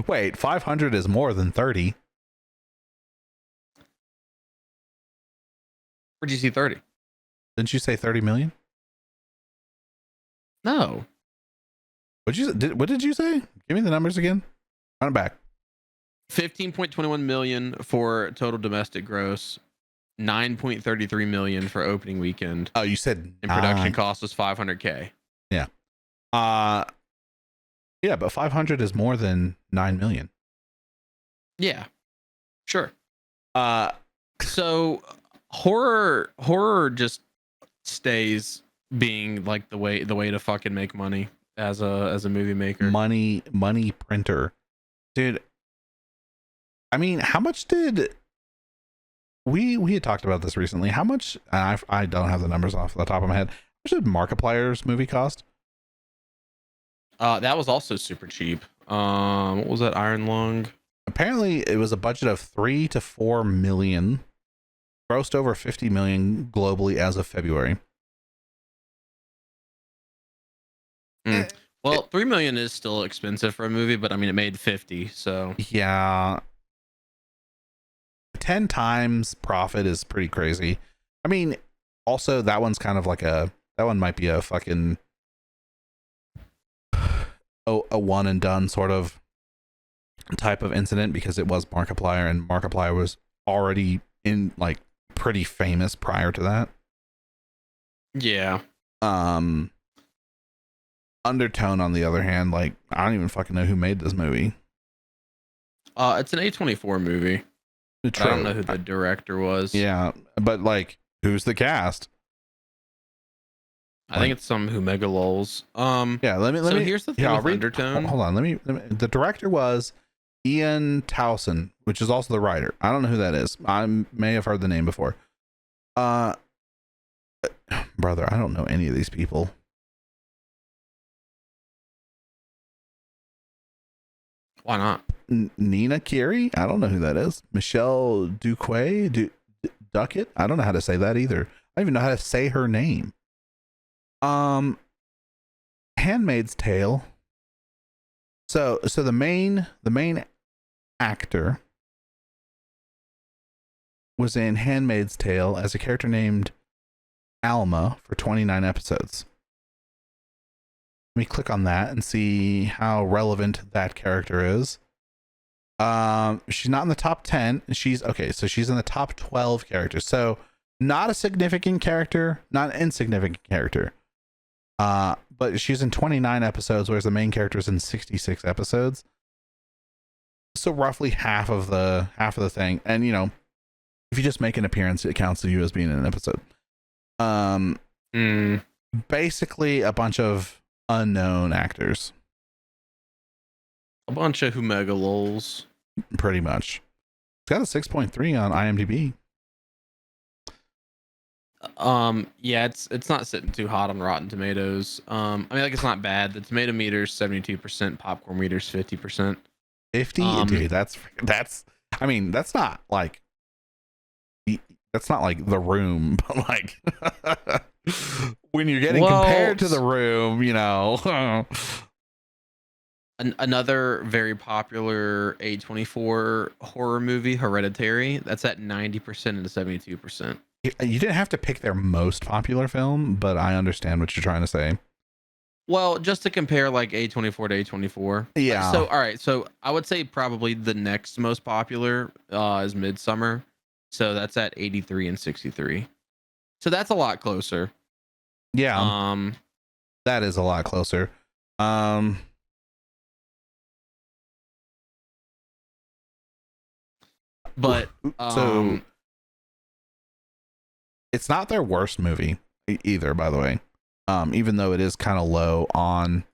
A: Wait, 500 is more than 30.
B: Where'd you see 30?
A: Didn't you say 30 million?
B: No.
A: What did you say? Give me the numbers again. Run it back.
B: 15.21 million for total domestic gross. 9.33 million for opening weekend.
A: Oh, you said
B: and production cost was 500K.
A: Yeah. Yeah, but 500 is more than 9 million.
B: Yeah. Sure. So horror just stays being like the way to fucking make money as a movie maker.
A: Money printer, dude. I mean, how much did we had talked about this recently? How much? I don't have the numbers off the top of my head. How much did Markiplier's movie cost?
B: That was also super cheap. What was that? Iron Lung?
A: Apparently, it was a budget of 3 to 4 million, grossed over 50 million globally as of February.
B: Well, 3 million is still expensive for a movie, but I mean, it made 50, so
A: yeah, 10 times profit is pretty crazy. I mean, also that one's kind of like that one might be a fucking a one and done sort of type of incident, because it was Markiplier, and Markiplier was already in like pretty famous prior to that.
B: Yeah.
A: Undertone, on the other hand, like, I don't even fucking know who made this movie.
B: It's an A24 movie. I don't know who the director was.
A: Yeah, but like, who's the cast?
B: I think it's some Humega lols.
A: Yeah, let me.
B: Here's the thing with Undertone.
A: Hold on, let me. The director was Ian Towson, which is also the writer. I don't know who that is. I may have heard the name before. Brother, I don't know any of these people.
B: Why not?
A: Nina Kiri? I don't know who that is. Michelle Duquet? Duckett? I don't know how to say that either. I don't even know how to say her name. Handmaid's Tale. So the main actor was in Handmaid's Tale as a character named Alma for 29 episodes. Let me click on that and see how relevant that character is. She's not in the top 10. She's in the top 12 characters. So not a significant character, not an insignificant character. But she's in 29 episodes, whereas the main character is in 66 episodes. So roughly half of the thing. And you know, if you just make an appearance, it counts to you as being in an episode. Basically a bunch of unknown actors.
B: A bunch of Humega lols.
A: Pretty much. It's got a 6.3 on IMDb.
B: Yeah, it's not sitting too hot on Rotten Tomatoes. I mean, like, it's not bad. The tomato meter's 72%, popcorn meter's 50%.
A: 50? Dude, that's I mean, that's not like The Room, but like when you're getting compared to The Room, you know.
B: Another very popular A24 horror movie, Hereditary, that's at 90% and 72%.
A: You didn't have to pick their most popular film, but I understand what you're trying to say.
B: Well, just to compare like A24 to A24.
A: Yeah.
B: So, all right. So I would say probably the next most popular is Midsummer. So that's at 83 and 63. So that's a lot closer.
A: Yeah. That is a lot closer.
B: But
A: so it's not their worst movie either, by the way. Even though it is kind of low on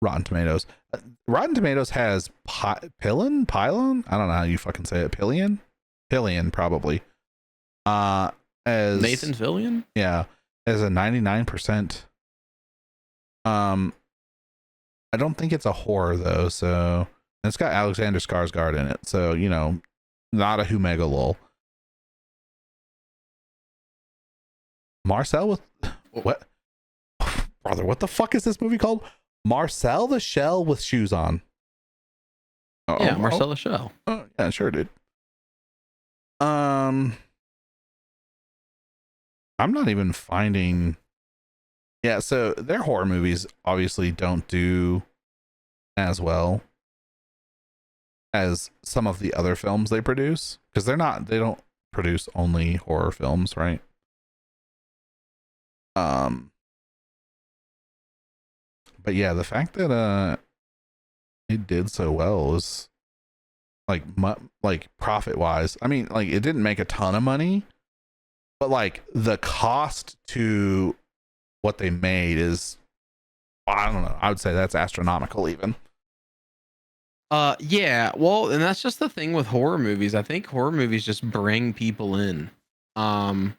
A: Rotten Tomatoes. Rotten Tomatoes has Pylon? I don't know how you fucking say it. Pillion, probably. As
B: Nathan Fillion?
A: Yeah, as a 99%. I don't think it's a horror though, so it's got Alexander Skarsgård in it, so you know, not a Humega lol. Marcel with what? Brother, what the fuck is this movie called? Marcel the Shell with Shoes On.
B: Yeah, Marcel the Shell.
A: Yeah, sure, dude. I'm not even finding. Yeah, so their horror movies obviously don't do as well as some of the other films they produce, because they don't produce only horror films, right? But yeah, the fact that it did so well is like profit wise. I mean, like, it didn't make a ton of money, but like the cost to what they made is, I don't know, I would say that's astronomical even.
B: Yeah, well, and that's just the thing with horror movies. I think horror movies just bring people in. Um,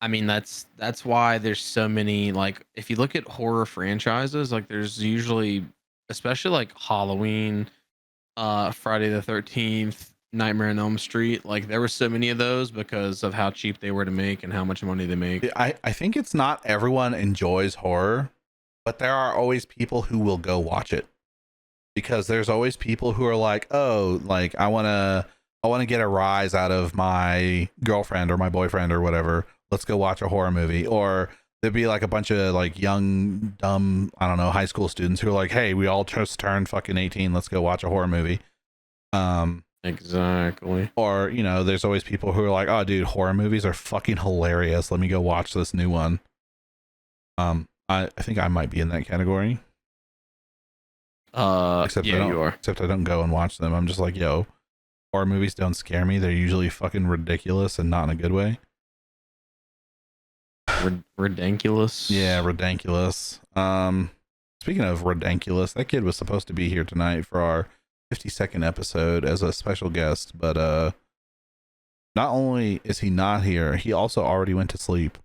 B: I mean, that's why there's so many, like, if you look at horror franchises, like there's usually, especially like Halloween, Friday the 13th, Nightmare on Elm Street, like there were so many of those because of how cheap they were to make and how much money they make.
A: I think it's not everyone enjoys horror, but there are always people who will go watch it, because there's always people who are like, oh, like I want to get a rise out of my girlfriend or my boyfriend or whatever. Let's go watch a horror movie. Or there'd be like a bunch of like young, dumb, I don't know, high school students who are like, hey, we all just turned fucking 18. Let's go watch a horror movie.
B: Exactly.
A: Or, you know, there's always people who are like, oh, dude, horror movies are fucking hilarious. Let me go watch this new one. I think I might be in that category. Except
B: yeah, you are.
A: Except I don't go and watch them. I'm just like, yo, horror movies don't scare me. They're usually fucking ridiculous and not in a good way.
B: Ridiculous.
A: Yeah, ridiculous. Speaking of ridiculous, that kid was supposed to be here tonight for our 52nd episode as a special guest, but not only is he not here, he also already went to sleep.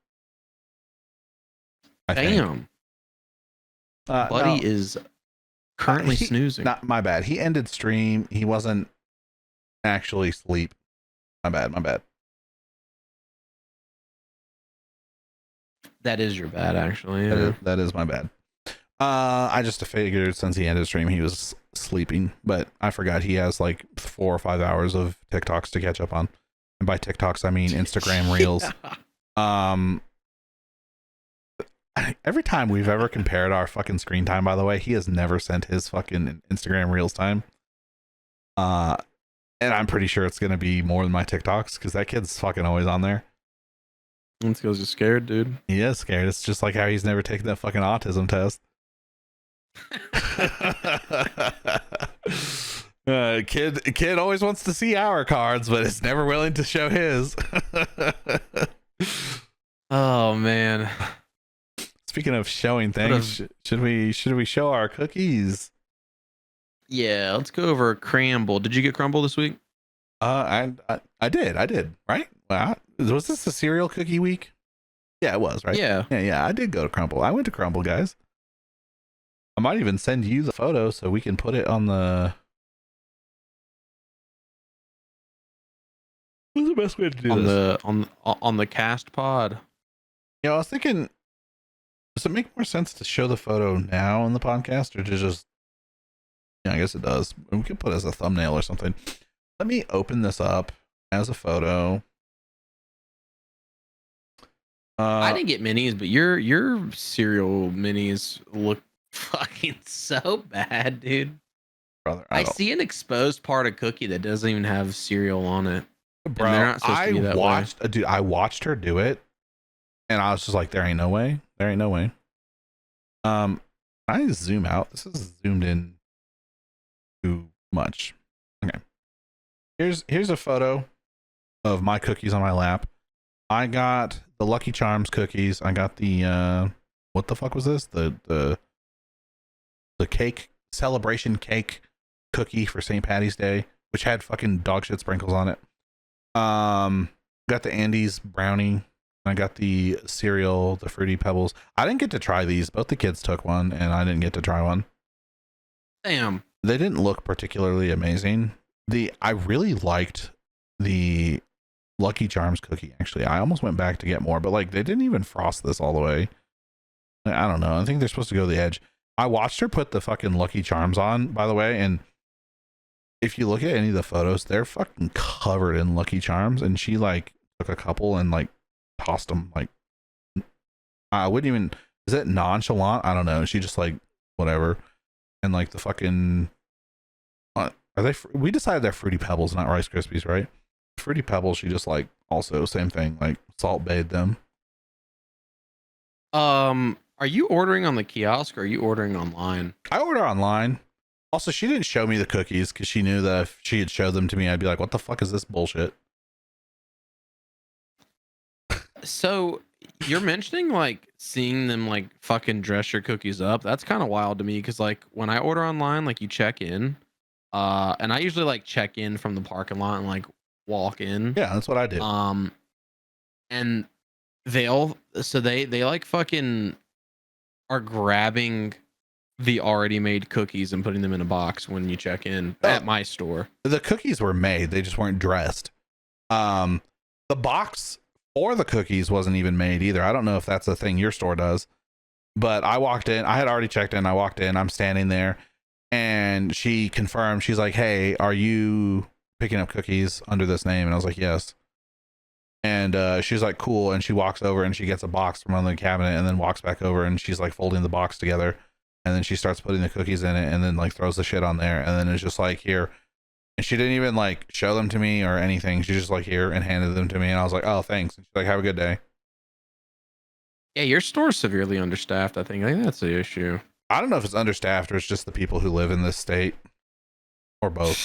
B: Damn. Buddy is currently snoozing.
A: Not my bad. He ended stream. He wasn't actually asleep. My bad.
B: That is your bad, actually. Yeah.
A: That is my bad. I just figured since he ended stream, he was sleeping, but I forgot he has like 4 or 5 hours of TikToks to catch up on. And by TikToks, I mean Instagram Reels. Every time we've ever compared our fucking screen time, by the way, he has never sent his fucking Instagram Reels time. And I'm pretty sure it's going to be more than my TikToks, because that kid's fucking always on there.
B: It's because you're scared, dude.
A: He is scared. It's just like how he's never taken that fucking autism test. Kid always wants to see our cards, but is never willing to show his.
B: Oh man.
A: Speaking of showing things, should we show our cookies?
B: Yeah, let's go over Crumbl. Did you get Crumbl this week?
A: I did, right? Wow. Was this a cereal cookie week? Yeah, it was, right?
B: Yeah.
A: I did go to Crumbl. I went to Crumbl, guys. I might even send you the photo so we can put it on the... What's the best way to do this?
B: On the cast pod.
A: Yeah, I was thinking, does it make more sense to show the photo now in the podcast, or to just... Yeah, I guess it does. We can put it as a thumbnail or something. Let me open this up as a photo.
B: I didn't get minis, but your cereal minis look fucking so bad, dude.
A: Brother,
B: I see an exposed part of cookie that doesn't even have cereal on it.
A: Bro, I watched her do it, and I was just like, there ain't no way. I zoom out. This is zoomed in too much. Okay. Here's a photo of my cookies on my lap. I got the Lucky Charms cookies. I got the what the fuck was this? The cake celebration cake cookie for St. Patty's Day, which had fucking dog shit sprinkles on it. Got the Andes brownie. I got the cereal, the Fruity Pebbles. I didn't get to try these. Both the kids took one, and I didn't get to try one.
B: Damn.
A: They didn't look particularly amazing. I really liked the Lucky Charms cookie, actually. I almost went back to get more, but like they didn't even frost this all the way. I don't know. I think they're supposed to go to the edge. I watched her put the fucking Lucky Charms on, by the way, and if you look at any of the photos, they're fucking covered in Lucky Charms, and she like took a couple and like tossed them. Like, I wouldn't even, is it nonchalant? I don't know. She just like whatever. And like the fucking, are they, we decided they're Fruity Pebbles, not Rice Krispies, right? Fruity Pebbles, she just like also same thing, like salt bathed them.
B: Are you ordering on the kiosk or are you ordering online?
A: I order online. Also, she didn't show me the cookies because she knew that if she had showed them to me, I'd be like, what the fuck is this bullshit?
B: So you're mentioning like seeing them like fucking dress your cookies up. That's kind of wild to me because like when I order online, like you check in, and I usually like check in from the parking lot and like walk in.
A: Yeah, that's what I do.
B: Um, and they like fucking are grabbing the already made cookies and putting them in a box when you check in
A: Oh,
B: at my store.
A: the cookies were made, they just weren't dressed. The box for the cookies wasn't even made either. I don't know if that's a thing your store does, but I walked in, I had already checked in, I walked in, I'm standing there, and she confirmed, she's like, hey, are you picking up cookies under this name? And I was like, yes. And she's like, cool. And she walks over and she gets a box from under the cabinet and then walks back over and she's like folding the box together. And then she starts putting the cookies in it and then like throws the shit on there. And then it's just like, here. And she didn't even like show them to me or anything. She just like, here, and handed them to me. And I was like, oh, thanks. And she's like, have a good day.
B: Yeah, your store's severely understaffed. I think that's the issue.
A: I don't know if it's understaffed or it's just the people who live in this state or both.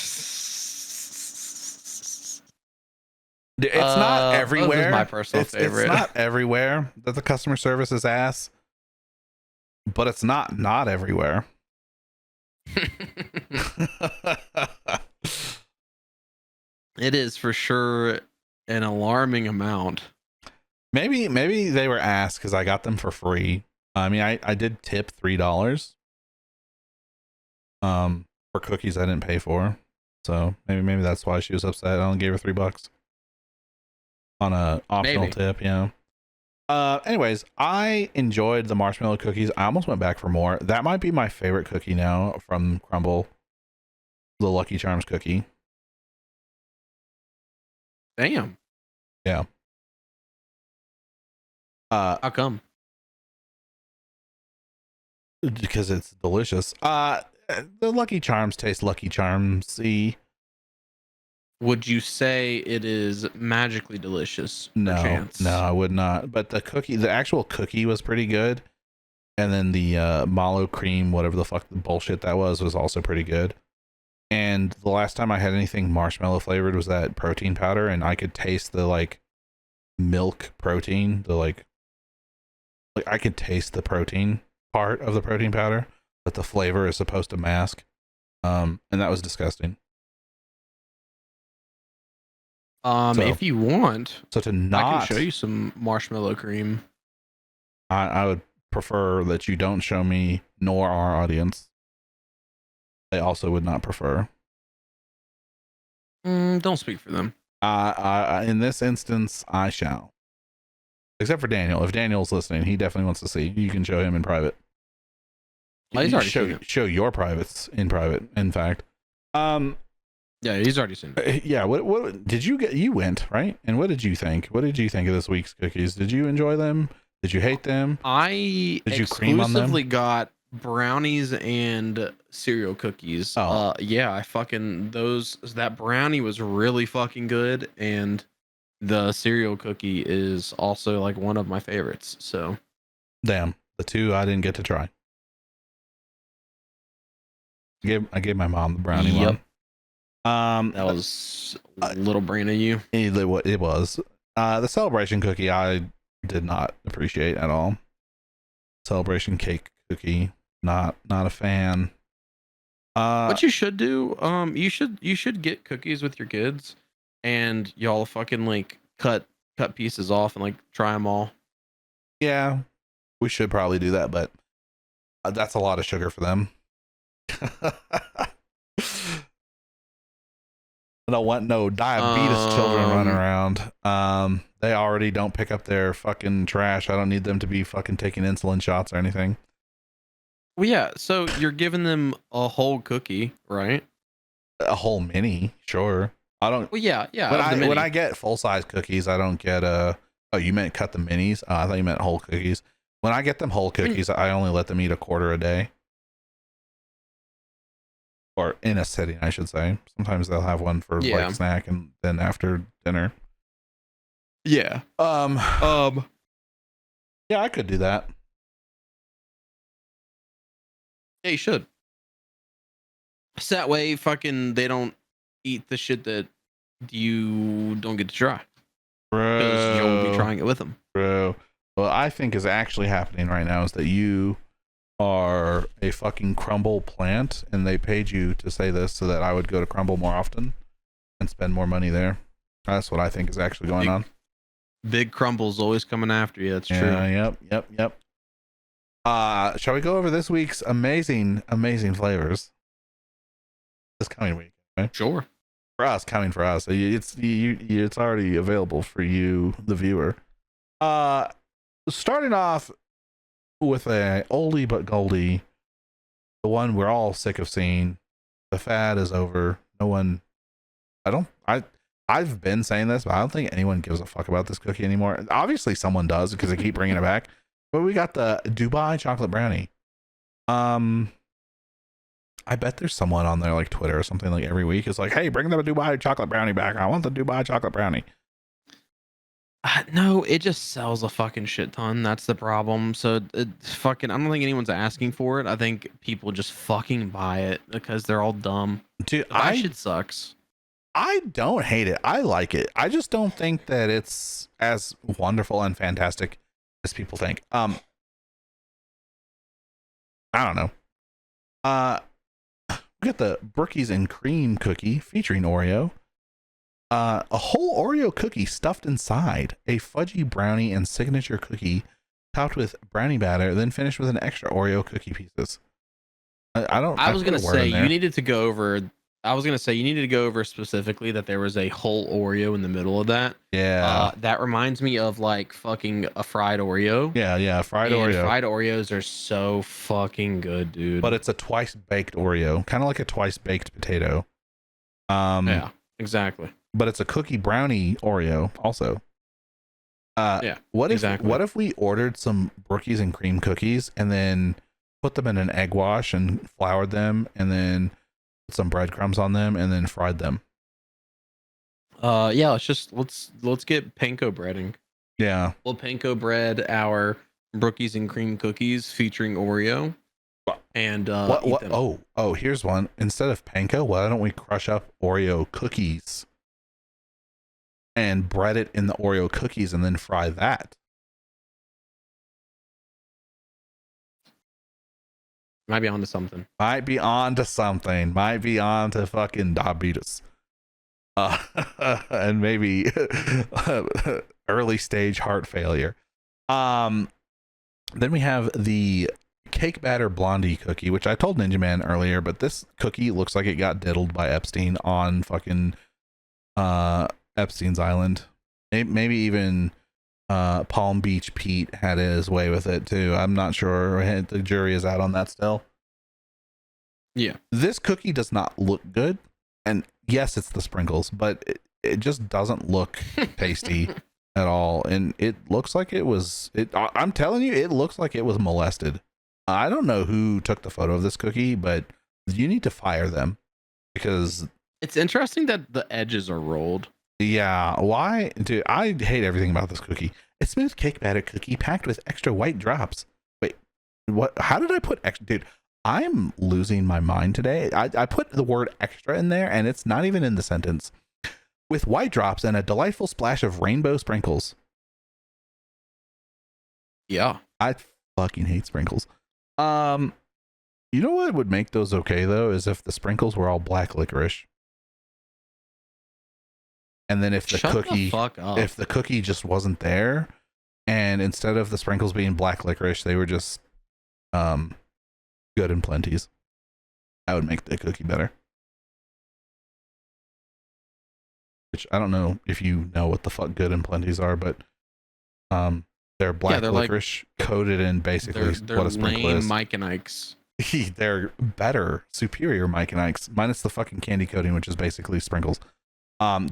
A: It's not everywhere.
B: Both is my personal favorite.
A: It's not everywhere that the customer service is ass, but it's not everywhere.
B: It is for sure an alarming amount.
A: Maybe they were asked because I got them for free. I mean, I did tip $3 for cookies I didn't pay for, so maybe that's why she was upset. I only gave her $3 on a optional tip. Yeah. Anyways, I enjoyed the marshmallow cookies. I almost went back for more. That might be my favorite cookie now from Crumbl, the Lucky Charms cookie.
B: Damn.
A: Yeah.
B: How come?
A: Because it's delicious. The Lucky Charms taste Lucky Charms-y.
B: Would you say it is magically delicious?
A: No,
B: perchance?
A: no, I would not. But the actual cookie was pretty good. And then the mallow cream, whatever the fuck the bullshit that was also pretty good. And the last time I had anything marshmallow flavored was that protein powder, and I could taste the like milk protein, the like I could taste the protein part of the protein powder that the flavor is supposed to mask. And that was disgusting.
B: If you want,
A: so to
B: I can show you some marshmallow cream.
A: I would prefer that you don't show me nor our audience. They also would not prefer.
B: Don't speak for them.
A: In this instance, I shall. Except for Daniel. If Daniel's listening, he definitely wants to see. You can show him in private.
B: He's already seen it.
A: Show your privates in private, in fact.
B: Yeah, he's already seen it.
A: Yeah, what did you get? You went, right? And what did you think? What did you think of this week's cookies? Did you enjoy them? Did you hate them?
B: Did you cream on them? Exclusively got brownies and cereal cookies.
A: Oh.
B: Yeah, I fucking that brownie was really fucking good, and the cereal cookie is also like one of my favorites. So
A: damn, the two I didn't get to try. I gave my mom the brownie one.
B: That was a little brain of you.
A: It was. The celebration cookie I did not appreciate at all. Celebration cake cookie, not a fan.
B: What you should do, you should get cookies with your kids, and y'all fucking like cut pieces off and like try them all.
A: Yeah, we should probably do that, but that's a lot of sugar for them. I don't want no diabetes children running around. They already don't pick up their fucking trash. I don't need them to be fucking taking insulin shots or anything.
B: Well, yeah. So you're giving them a whole cookie, right?
A: A whole mini, sure. I don't.
B: Well, yeah.
A: When I get full size cookies, I don't get Oh, you meant cut the minis? I thought you meant whole cookies. When I get them whole cookies, I only let them eat a quarter a day. Or in a sitting, I should say. Sometimes they'll have one for like snack and then after dinner.
B: Yeah.
A: Yeah, I could do that.
B: Yeah, you should. So that way, fucking, they don't eat the shit that you don't get to try. because you'll be
A: Bro,
B: trying it with them.
A: bro. What I think is actually happening right now is that you are a fucking Crumbl plant, and they paid you to say this so that I would go to Crumbl more often and spend more money there. That's what I think is actually going on.
B: Big Crumbl's always coming after you. That's true.
A: Yep. Shall we go over this week's amazing flavors this coming week? Okay?
B: Sure.
A: For us, coming for us. It's already available for you, the viewer. Starting off with a oldie but goldie, the one we're all sick of seeing. The fad is over. No one. I've been saying this, but I don't think anyone gives a fuck about this cookie anymore. Obviously, someone does because they keep bringing it back. But we got the Dubai chocolate brownie. I bet there's someone on there like Twitter or something like every week is like, hey, bring the Dubai chocolate brownie back. I want the Dubai chocolate brownie.
B: No, it just sells a fucking shit ton. That's the problem. So it's fucking. I don't think anyone's asking for it. I think people just fucking buy it because they're all dumb.
A: Dude,
B: that shit sucks.
A: I don't hate it. I like it. I just don't think that it's as wonderful and fantastic as people think. I don't know. We got the Brookies and Cream cookie featuring Oreo. A whole Oreo cookie stuffed inside a fudgy brownie and signature cookie topped with brownie batter, then finished with an extra Oreo cookie pieces. I was gonna say you needed to go over. I was gonna say you needed to go over specifically that there was a whole Oreo in the middle of that. Yeah.
B: That reminds me of like fucking a fried Oreo.
A: Yeah, fried Oreo.
B: Fried Oreos are so fucking good, dude.
A: But it's a twice baked Oreo, kind of like a twice baked potato.
B: Yeah, exactly.
A: But it's a cookie brownie Oreo also.
B: Yeah.
A: What if we ordered some Brookies and Cream cookies and then put them in an egg wash and floured them and then put some breadcrumbs on them and then fried them?
B: Yeah, let's get panko breading.
A: Yeah.
B: We'll panko bread our Brookies and Cream cookies featuring Oreo. And
A: what? Oh, here's one. Instead of panko, why don't we crush up Oreo cookies and bread it in the Oreo cookies and then fry that?
B: Might be onto something.
A: Might be onto fucking diabetes. And maybe early stage heart failure. Then we have the cake batter blondie cookie, which I told Ninjaman earlier, but this cookie looks like it got diddled by Epstein on fucking Epstein's Island. Maybe even Palm Beach Pete had his way with it too. I'm not sure. The jury is out on that still.
B: Yeah.
A: This cookie does not look good. And yes, it's the sprinkles, but it just doesn't look tasty at all. And it looks like I'm telling you, it looks like it was molested. I don't know who took the photo of this cookie, but you need to fire them because
B: it's interesting that the edges are rolled.
A: Yeah, why? Dude, I hate everything about this cookie. A smooth cake batter cookie packed with extra white drops. Wait, what? How did I put extra? Dude, I'm losing my mind today. I put the word extra in there and it's not even in the sentence. With white drops and a delightful splash of rainbow sprinkles.
B: Yeah.
A: I fucking hate sprinkles. You know what would make those okay though is if the sprinkles were all black licorice. And then if the cookie just wasn't there, and instead of the sprinkles being black licorice, they were just good and plenties, that would make the cookie better. Which I don't know if you know what the fuck good and plenties are, but they're black licorice coated in basically
B: they're
A: what a sprinkle is.
B: Mike and Ike's.
A: They're better, superior Mike and Ike's, minus the fucking candy coating, which is basically sprinkles.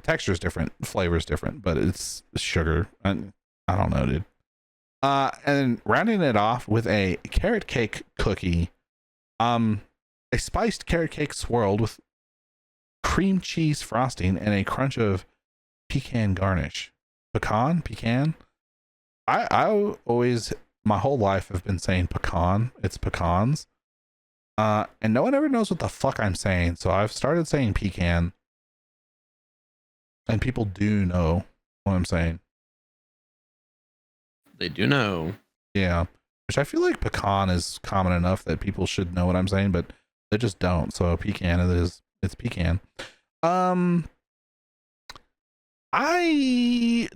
A: Texture is different, flavor is different, but it's sugar. I don't know, dude. And rounding it off with a carrot cake cookie, a spiced carrot cake swirled with cream cheese frosting and a crunch of pecan garnish. Pecan. I always, my whole life, have been saying pecan. It's pecans. And no one ever knows what the fuck I'm saying, so I've started saying pecan. And people do know what I'm saying.
B: They do know.
A: Yeah, which I feel like pecan is common enough that people should know what I'm saying, but they just don't. So pecan it is. It's pecan. I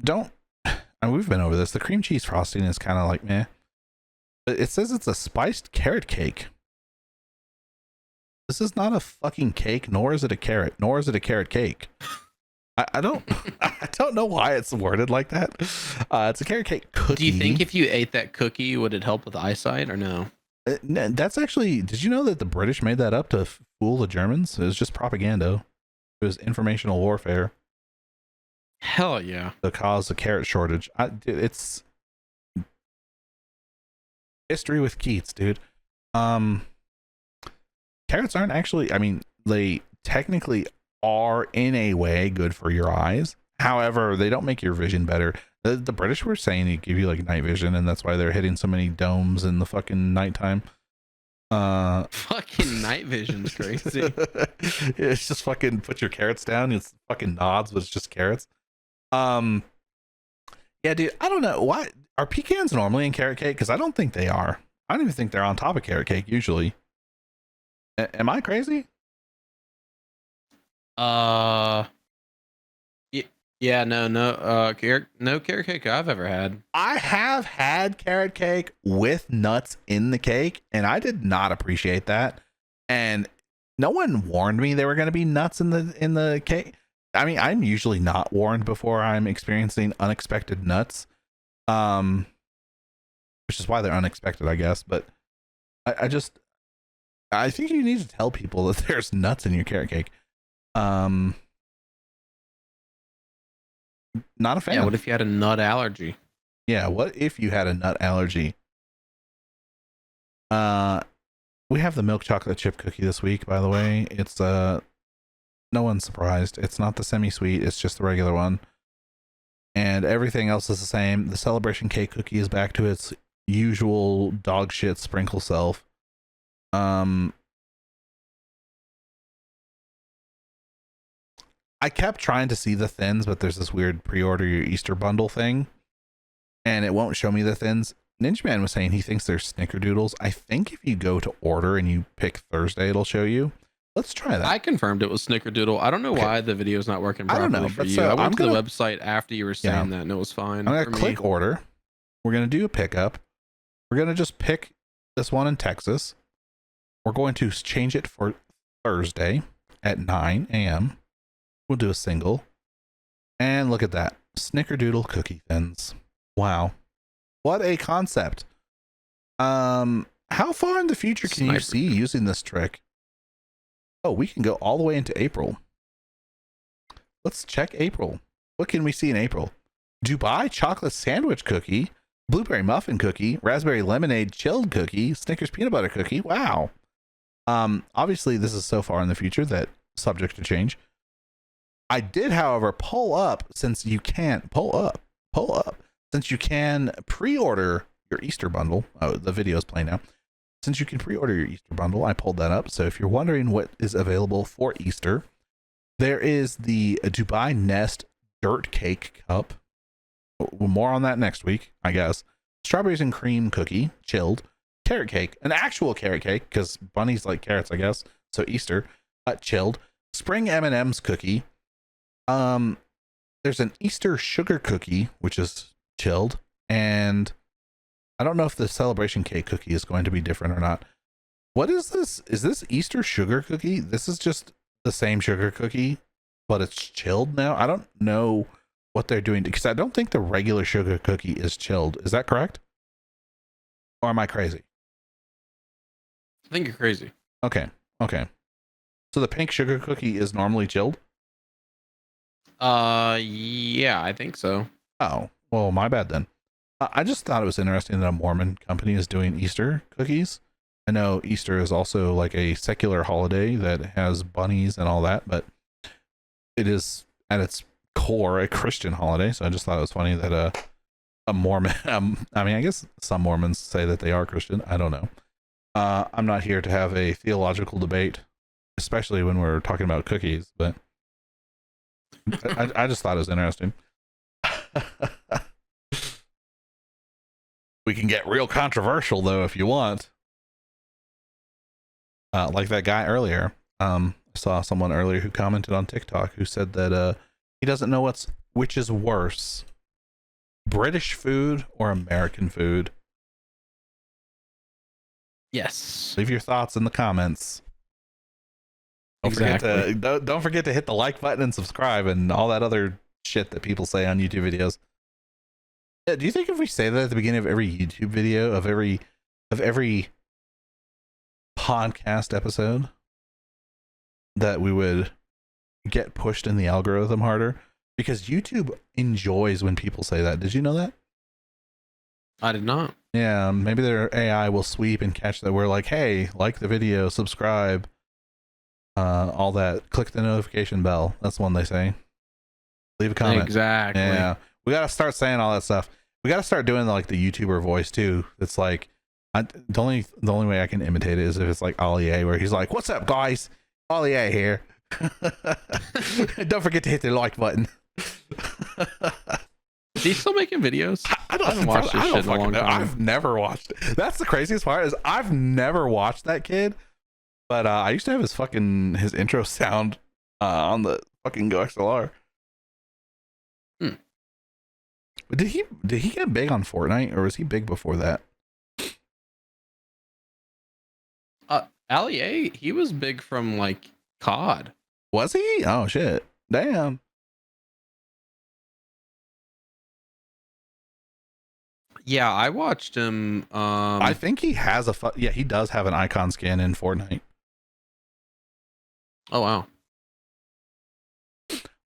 A: don't. And we've been over this. The cream cheese frosting is kind of like meh. But it says it's a spiced carrot cake. This is not a fucking cake, nor is it a carrot, nor is it a carrot cake. I don't I don't know why it's worded like that. It's a carrot cake cookie.
B: Do you think if you ate that cookie, would it help with eyesight or no?
A: That's actually, did you know that the British made that up to fool the Germans? It was just propaganda. It was informational warfare.
B: Hell yeah.
A: To cause a carrot shortage. It's history with Keats, dude. Carrots aren't actually, I mean, they technically are in a way good for your eyes. However, they don't make your vision better. The British were saying they give you like night vision, and that's why they're hitting so many domes in the fucking nighttime.
B: Fucking night vision's crazy.
A: It's just fucking put your carrots down. It's fucking nods, but it's just carrots. Yeah, dude, I don't know. Why are pecans normally in carrot cake? Because I don't think they are. I don't even think they're on top of carrot cake usually. Am I crazy?
B: Yeah, no carrot cake I've ever had.
A: I have had carrot cake with nuts in the cake, and I did not appreciate that. And no one warned me there were going to be nuts in the cake. I mean, I'm usually not warned before I'm experiencing unexpected nuts, which is why they're unexpected, I guess. But I think you need to tell people that there's nuts in your carrot cake. Not a fan.
B: Yeah, what if you had a nut allergy?
A: Yeah, what if you had a nut allergy? We have the milk chocolate chip cookie this week, by the way. It's no one's surprised. It's not the semi-sweet, it's just the regular one. And everything else is the same. The celebration cake cookie is back to its usual dog shit sprinkle self. I kept trying to see the thins, but there's this weird pre-order your Easter bundle thing, and it won't show me the thins. Ninjahitman was saying he thinks they're snickerdoodles. I think if you go to order and you pick Thursday, it'll show you. Let's try that.
B: I confirmed it was snickerdoodle. I don't know why the video's not working properly.
A: I don't know,
B: for you. I went to the website after you were saying that, and it was fine.
A: I'm gonna click order. We're gonna do a pickup. We're gonna just pick this one in Texas. We're going to change it for Thursday at 9 a.m. We'll do a single. And look at that. Snickerdoodle cookie thins. Wow. What a concept. How far in the future can you see using this trick? Oh, we can go all the way into April. Let's check April. What can we see in April? Dubai chocolate sandwich cookie, blueberry muffin cookie, raspberry lemonade chilled cookie, Snickers peanut butter cookie. Wow. Obviously this is so far in the future that subject to change. I did, however, pull up, since you can since you can pre-order your Easter bundle. Oh, the video is playing now. Since you can pre-order your Easter bundle, I pulled that up. So if you're wondering what is available for Easter, there is the Dubai Nest Dirt Cake Cup. More on that next week, I guess. Strawberries and cream cookie, chilled. Carrot cake, an actual carrot cake, because bunnies like carrots, I guess. So Easter, chilled. Spring M&M's cookie. There's an Easter sugar cookie, which is chilled, and I don't know if the celebration cake cookie is going to be different or not. What is this? Is this Easter sugar cookie? This is just the same sugar cookie, but it's chilled now. I don't know what they're doing, because I don't think the regular sugar cookie is chilled. Is that correct? Or am I crazy?
B: I think you're crazy.
A: Okay. So the pink sugar cookie is normally chilled?
B: Yeah, I think so.
A: Oh, well, my bad then. I just thought it was interesting that a Mormon company is doing Easter cookies. I know Easter is also like a secular holiday that has bunnies and all that, but it is at its core a Christian holiday. So I just thought it was funny that a Mormon, I mean, I guess some Mormons say that they are Christian. I don't know. I'm not here to have a theological debate, especially when we're talking about cookies, but I just thought it was interesting. We can get real controversial though if you want. Like that guy earlier. I saw someone earlier who commented on TikTok who said that he doesn't know which is worse, British food or American food.
B: Yes.
A: Leave your thoughts in the comments. Don't forget to hit the like button and subscribe and all that other shit that people say on YouTube videos. Yeah, do you think if we say that at the beginning of every YouTube video, of every podcast episode, that we would get pushed in the algorithm harder? Because YouTube enjoys when people say that. Did you know that?
B: I did not.
A: Yeah, maybe their AI will sweep and catch that we're like, hey, like the video, subscribe, all that. Click the notification bell. That's the one they say. Leave a comment.
B: Exactly.
A: Yeah, we got to start saying all that stuff. We got to start doing like the YouTuber voice too. It's like the only way I can imitate it is if it's like Ollie A, where he's like, "What's up, guys? Ollie A here." Don't forget to hit the like button.
B: Is he still making videos?
A: I haven't watched this shit in a long time. I've never watched it. That's the craziest part, is I've never watched that kid. But I used to have his intro sound on the fucking Go XLR. But did he get big on Fortnite, or was he big before that?
B: Ali A, he was big from like COD.
A: Was he? Oh shit. Damn.
B: Yeah, I watched him.
A: I think he has he does have an icon skin in Fortnite.
B: Oh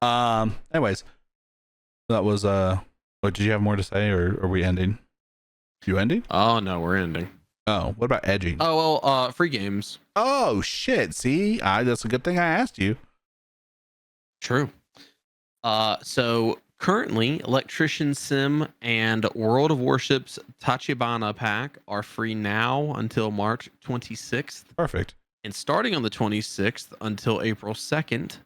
A: wow. Anyways, that was what, did you have more to say, or are we ending? You ending?
B: Oh no, we're ending.
A: Oh, what about edging?
B: Oh well, free games.
A: Oh shit. See, that's a good thing I asked you.
B: True. So currently, Electrician Sim and World of Warships Tachibana pack are free now until March 26th.
A: Perfect.
B: And starting on the 26th until April 2nd,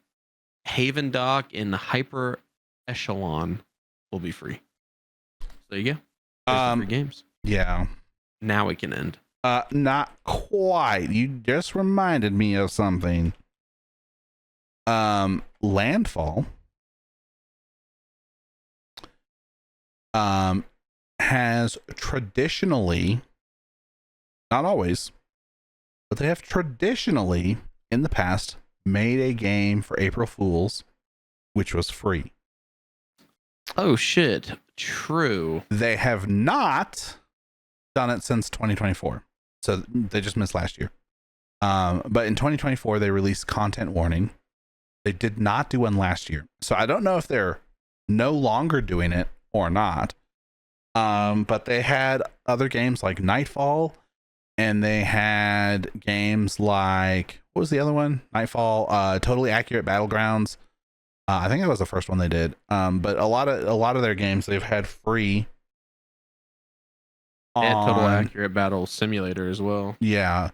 B: Haven Dock and Hyper Echelon will be free. So there you go. There's the free games.
A: Yeah.
B: Now we can end.
A: Not quite. You just reminded me of something. Landfall has traditionally, not always, but they have traditionally in the past made a game for April Fools which was free.
B: Oh shit. True.
A: They have not done it since 2024. So they just missed last year. But in 2024 they released content warning. They did not do one last year. So I don't know if they're no longer doing it or not. But they had other games like Nightfall, and they had games like, what was the other one? Nightfall, Totally Accurate Battlegrounds. I think that was the first one they did. But a lot of their games they've had free.
B: And Total Accurate Battle Simulator as well.
A: Yeah.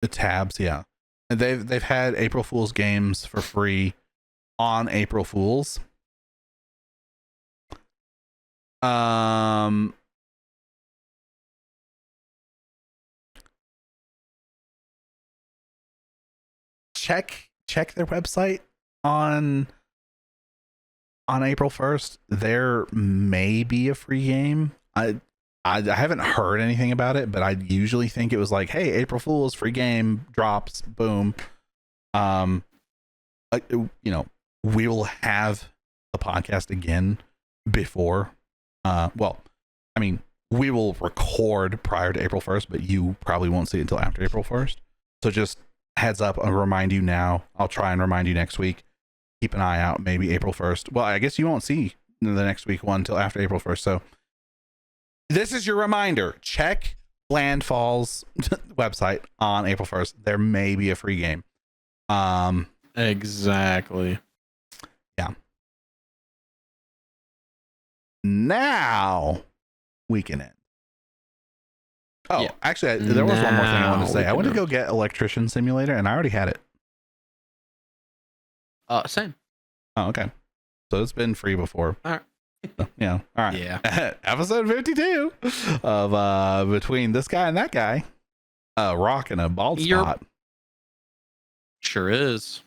A: The tabs, yeah. And they've had April Fool's games for free on April Fools. Check their website on April 1st. There may be a free game. I haven't heard anything about it, but I usually think it was like, hey, April Fool's free game drops, boom. We will have a podcast again before. We will record prior to April 1st, but you probably won't see it until after April 1st. So just heads up, I'll remind you now. I'll try and remind you next week. Keep an eye out, maybe April 1st. Well, I guess you won't see the next week one until after April 1st. So this is your reminder. Check Landfall's website on April 1st. There may be a free game.
B: Exactly.
A: Yeah. Now we can end. Oh, yeah. Actually, there was one more thing I wanted to say. I went to go get Electrician Simulator, and I already had it.
B: Same.
A: Oh, okay. So it's been free before.
B: All right.
C: All right.
B: Yeah.
A: Episode 52 of between this guy and that guy, rock and a bald
B: You're-
A: spot.
B: Sure is.